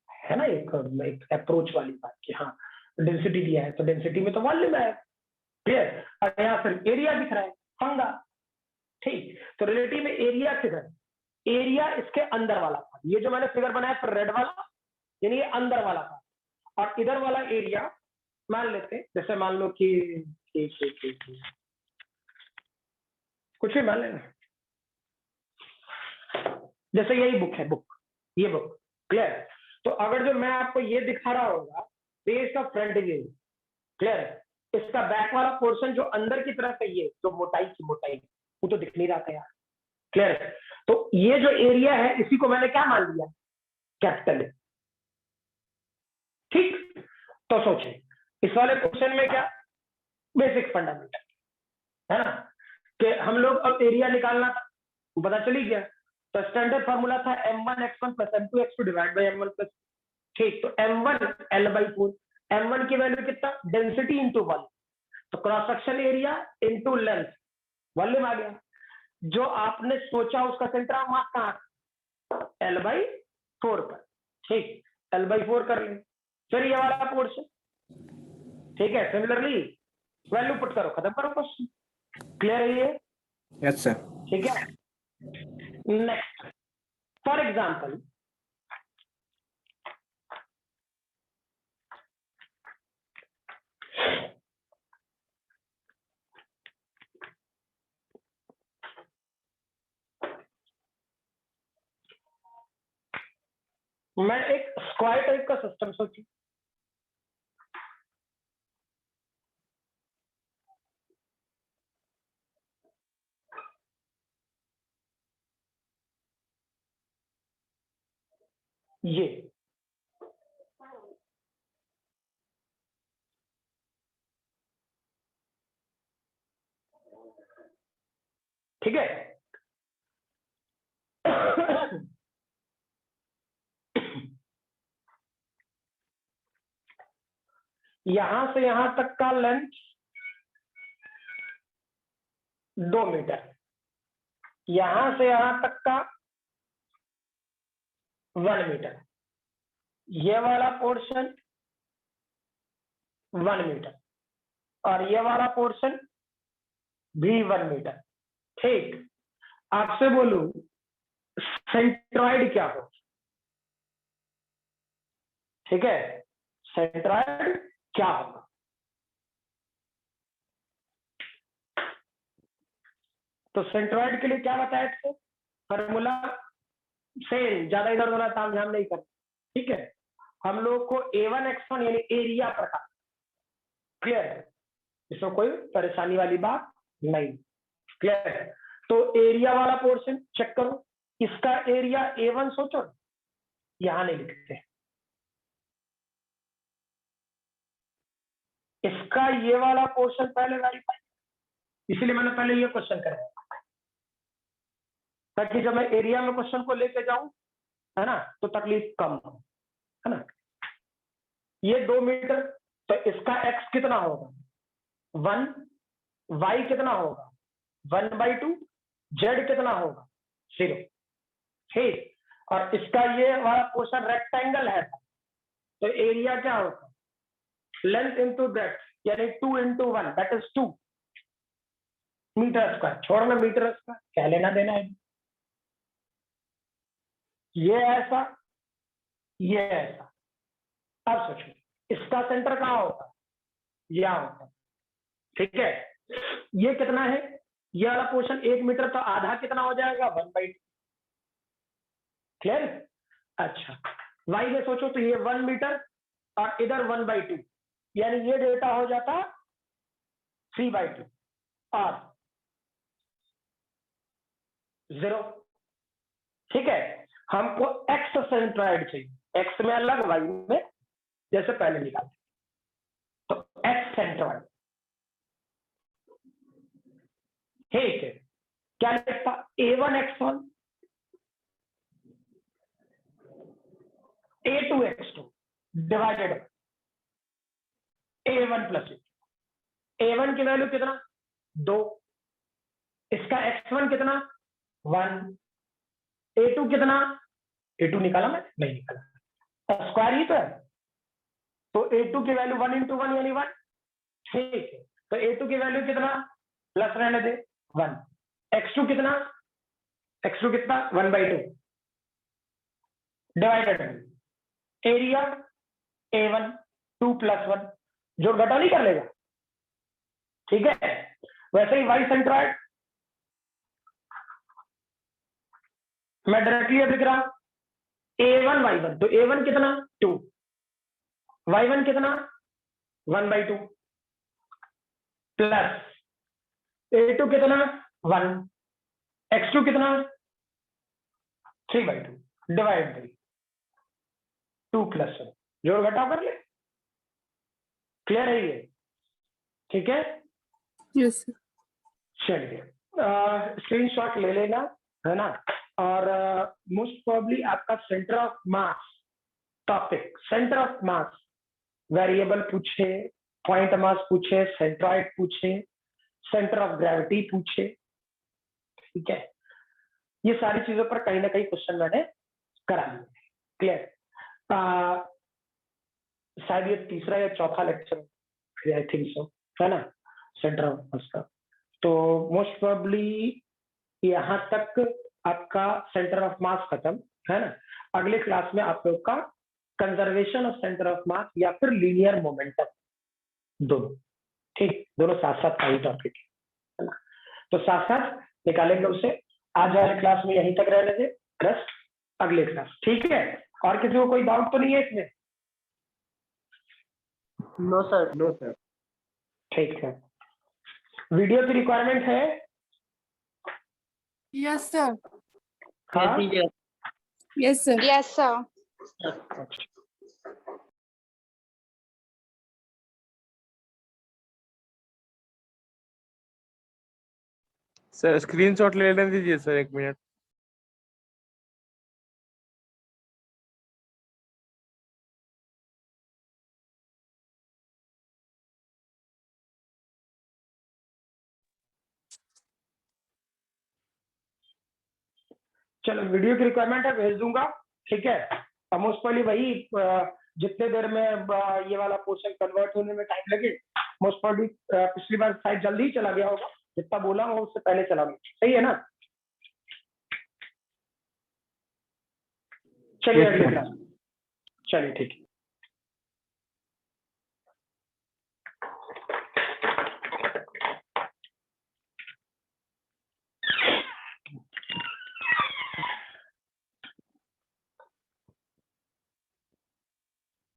है ना, एक अप्रोच वाली बात कि हाँ डेंसिटी दिया है तो डेंसिटी में तो वॉल्यूम है, क्लियर, और यहाँ फिर एरिया दिख रहा है, फंगा, ठीक। तो रिलेटिव में एरिया किधर, एरिया इसके अंदर वाला था, ये जो मैंने फिगर बनाया फिर रेड वाला यानी ये अंदर वाला था, और इधर वाला एरिया मान लेते, जैसे मान लो कि कुछ भी मान लेना, जैसे यही बुक है, बुक, ये बुक, क्लियर। तो अगर जो मैं आपको ये दिखा रहा होगा तो ये इसका फ्रंट व्यू, क्लियर, इसका बैक वाला पोर्शन जो अंदर की तरफ है, ये जो मोटाई की मोटाई वो तो दिख नहीं रहा था यार, क्लियर है। तो ये जो एरिया है इसी को मैंने क्या मान लिया, कैपिटल ए, ठीक। तो सोचे इस वाले क्वेश्चन में क्या बेसिक फंडामेंटल है ना, कि हम लोग अब एरिया निकालना था, वो पता चली गया। तो स्टैंडर्ड फार्मूला था m1 x1 plus m2 x2 divide by m1 plus, ठीक। तो m1 L/4, m1 की वैल्यू कितना, डेंसिटी इंटू वॉल्यूम, तो cross section area into length, volume आ गया। जो आपने सोचा उसका सेंटर ऑफ मास कहां L/4 पर, ठीक, L/4 कर ले, फिर ये वाला पोर्शन, ठीक है, सिमिलरली वैल्यू पुट करो, खत्म करो क्वेश्चन, क्लियर है ये? Yes sir. ठीक है, नेक्स्ट फॉर एग्जाम्पल मैं एक स्क्वायर टाइप का सिस्टम सोची, ये ठीक है। यहां से यहां तक का लेंथ 2 मीटर, यहां से यहां तक का 1 मीटर, ये वाला पोर्शन 1 मीटर और ये वाला पोर्शन भी 1 मीटर। ठीक, आपसे बोलूं सेंट्रॉइड क्या हो? ठीक है, सेंट्रॉइड क्या होगा? तो सेंट्रॉइड के लिए क्या बताया थे? फॉर्मूला सेम, ज्यादा इधर उधर तामझाम नहीं करना। ठीक है, हम लोग को A1x1 यानी एरिया प्रकार, क्लियर है, इसमें कोई परेशानी वाली बात नहीं, क्लियर है। तो एरिया वाला पोर्शन चेक करो, इसका एरिया A1 सोचो, यहां नहीं लिखते, इसका ये वाला पोर्शन पहले वेरीफाई, इसलिए मैंने पहले ये क्वेश्चन कराया ताकि जब मैं एरिया में क्वेश्चन को लेके जाऊं, है ना, तो तकलीफ कम हो, है ना। ये 2 मीटर, तो इसका x कितना होगा? 1, y कितना होगा? 1/2, z कितना होगा? 0। ठीक, और इसका ये वाला पोर्शन रेक्टेंगल है, तो एरिया क्या होगा? लेंथ इंटू ब्रेड्थ, यानी 2 × 1 दैट इज 2 मीटर स्क्वायर। छोड़ना मीटर स्क्वायर, क्या लेना देना है। ये ऐसा, ये ऐसा। अब सोचो इसका सेंटर कहाँ होता? यहां होता। ठीक है, ये कितना है? ये वाला पोर्शन 1 मीटर, तो आधा कितना हो जाएगा? 1/2। क्लियर? अच्छा, वाई में सोचो तो ये 1 मीटर और इधर 1/2, यानी ये डेटा हो जाता 3/2 और 0। ठीक है, हमको एक्स सेंट्रॉइड चाहिए, एक्स में अलग, वाई में जैसे पहले निकालते, तो एक्स सेंट्रॉइड। ठीक है, क्या लिखता? A1x1 A2x2 divided A1 + A1 की वैल्यू कितना? 2, इसका x1 कितना? 1, A2 कितना? A2 निकाला मैं? नहीं निकाला, स्क्वायर ही तो है, तो A2 की वैल्यू 1 × 1 यानी 1। ठीक है, तो A2 की वैल्यू कितना? प्लस रहने दे 1। x2 कितना? x2 कितना? 1/2 डिवाइडेड एरिया A1 2 + 1, जोड़ घटा नहीं कर लेगा। ठीक है, वैसे ही वाई सेंट्रॉइड मैं डायरेक्टली अब लिख रहा हूं A1 y1, तो A1 कितना? 2, y1 कितना? 1/2 प्लस A2 कितना? 1, x2 कितना? 3/2 डिवाइड 2 + 1, जोड़ घटाव कर ले। क्लियर है ये? ठीक है, यस सर। चलिए स्क्रीनशॉट ले लेना, है ना। और मोस्ट प्रोबेबली आपका centre of mass topic, centre of mass variable पूछे, पॉइंट मास पूछे, सेंट्रॉइड पूछे, सेंटर ऑफ ग्रेविटी पूछे। ठीक है, ये सारी चीजों पर कहीं ना कहीं क्वेश्चन मैंने करा लिए। क्लियर? शायद ये तीसरा या चौथा लेक्चर, आई थिंक सो, है ना, सेंटर ऑफ मास का। तो मोस्ट प्रोबेबली यहाँ तक आपका सेंटर ऑफ मास खत्म, है ना। अगले क्लास में आप लोग का कंजर्वेशन ऑफ सेंटर ऑफ मास या फिर लीनियर मोमेंटम, दोनों, ठीक, दोनों साथ साथ का ही टॉपिक है ना। तो साथ साथ निकालेंगे उसे। आज वाले क्लास में यहीं तक रहने दे, रेस्ट अगले क्लास। ठीक है, और किसी को कोई डाउट तो नहीं है इसमें? No sir. No sir. ठीक है। वीडियो की रिक्वायरमेंट है? Yes, sir. हाँ? Yes, sir. Yes, sir. Sir screenshot ले लेने दीजिए सर, 1 मिनट। चलो वीडियो की रिक्वायरमेंट है, भेज दूंगा। ठीक है। मोस्ट पहले वही जितने देर में ये वाला पोर्शन कन्वर्ट होने में टाइम लगे, मोस्ट प्रॉब्ली पिछली बार शायद जल्दी ही चला गया होगा, जितना बोला हूँ उससे पहले चला गया। सही है ना? चलिए अगले क्लास। चलिए ठीक है।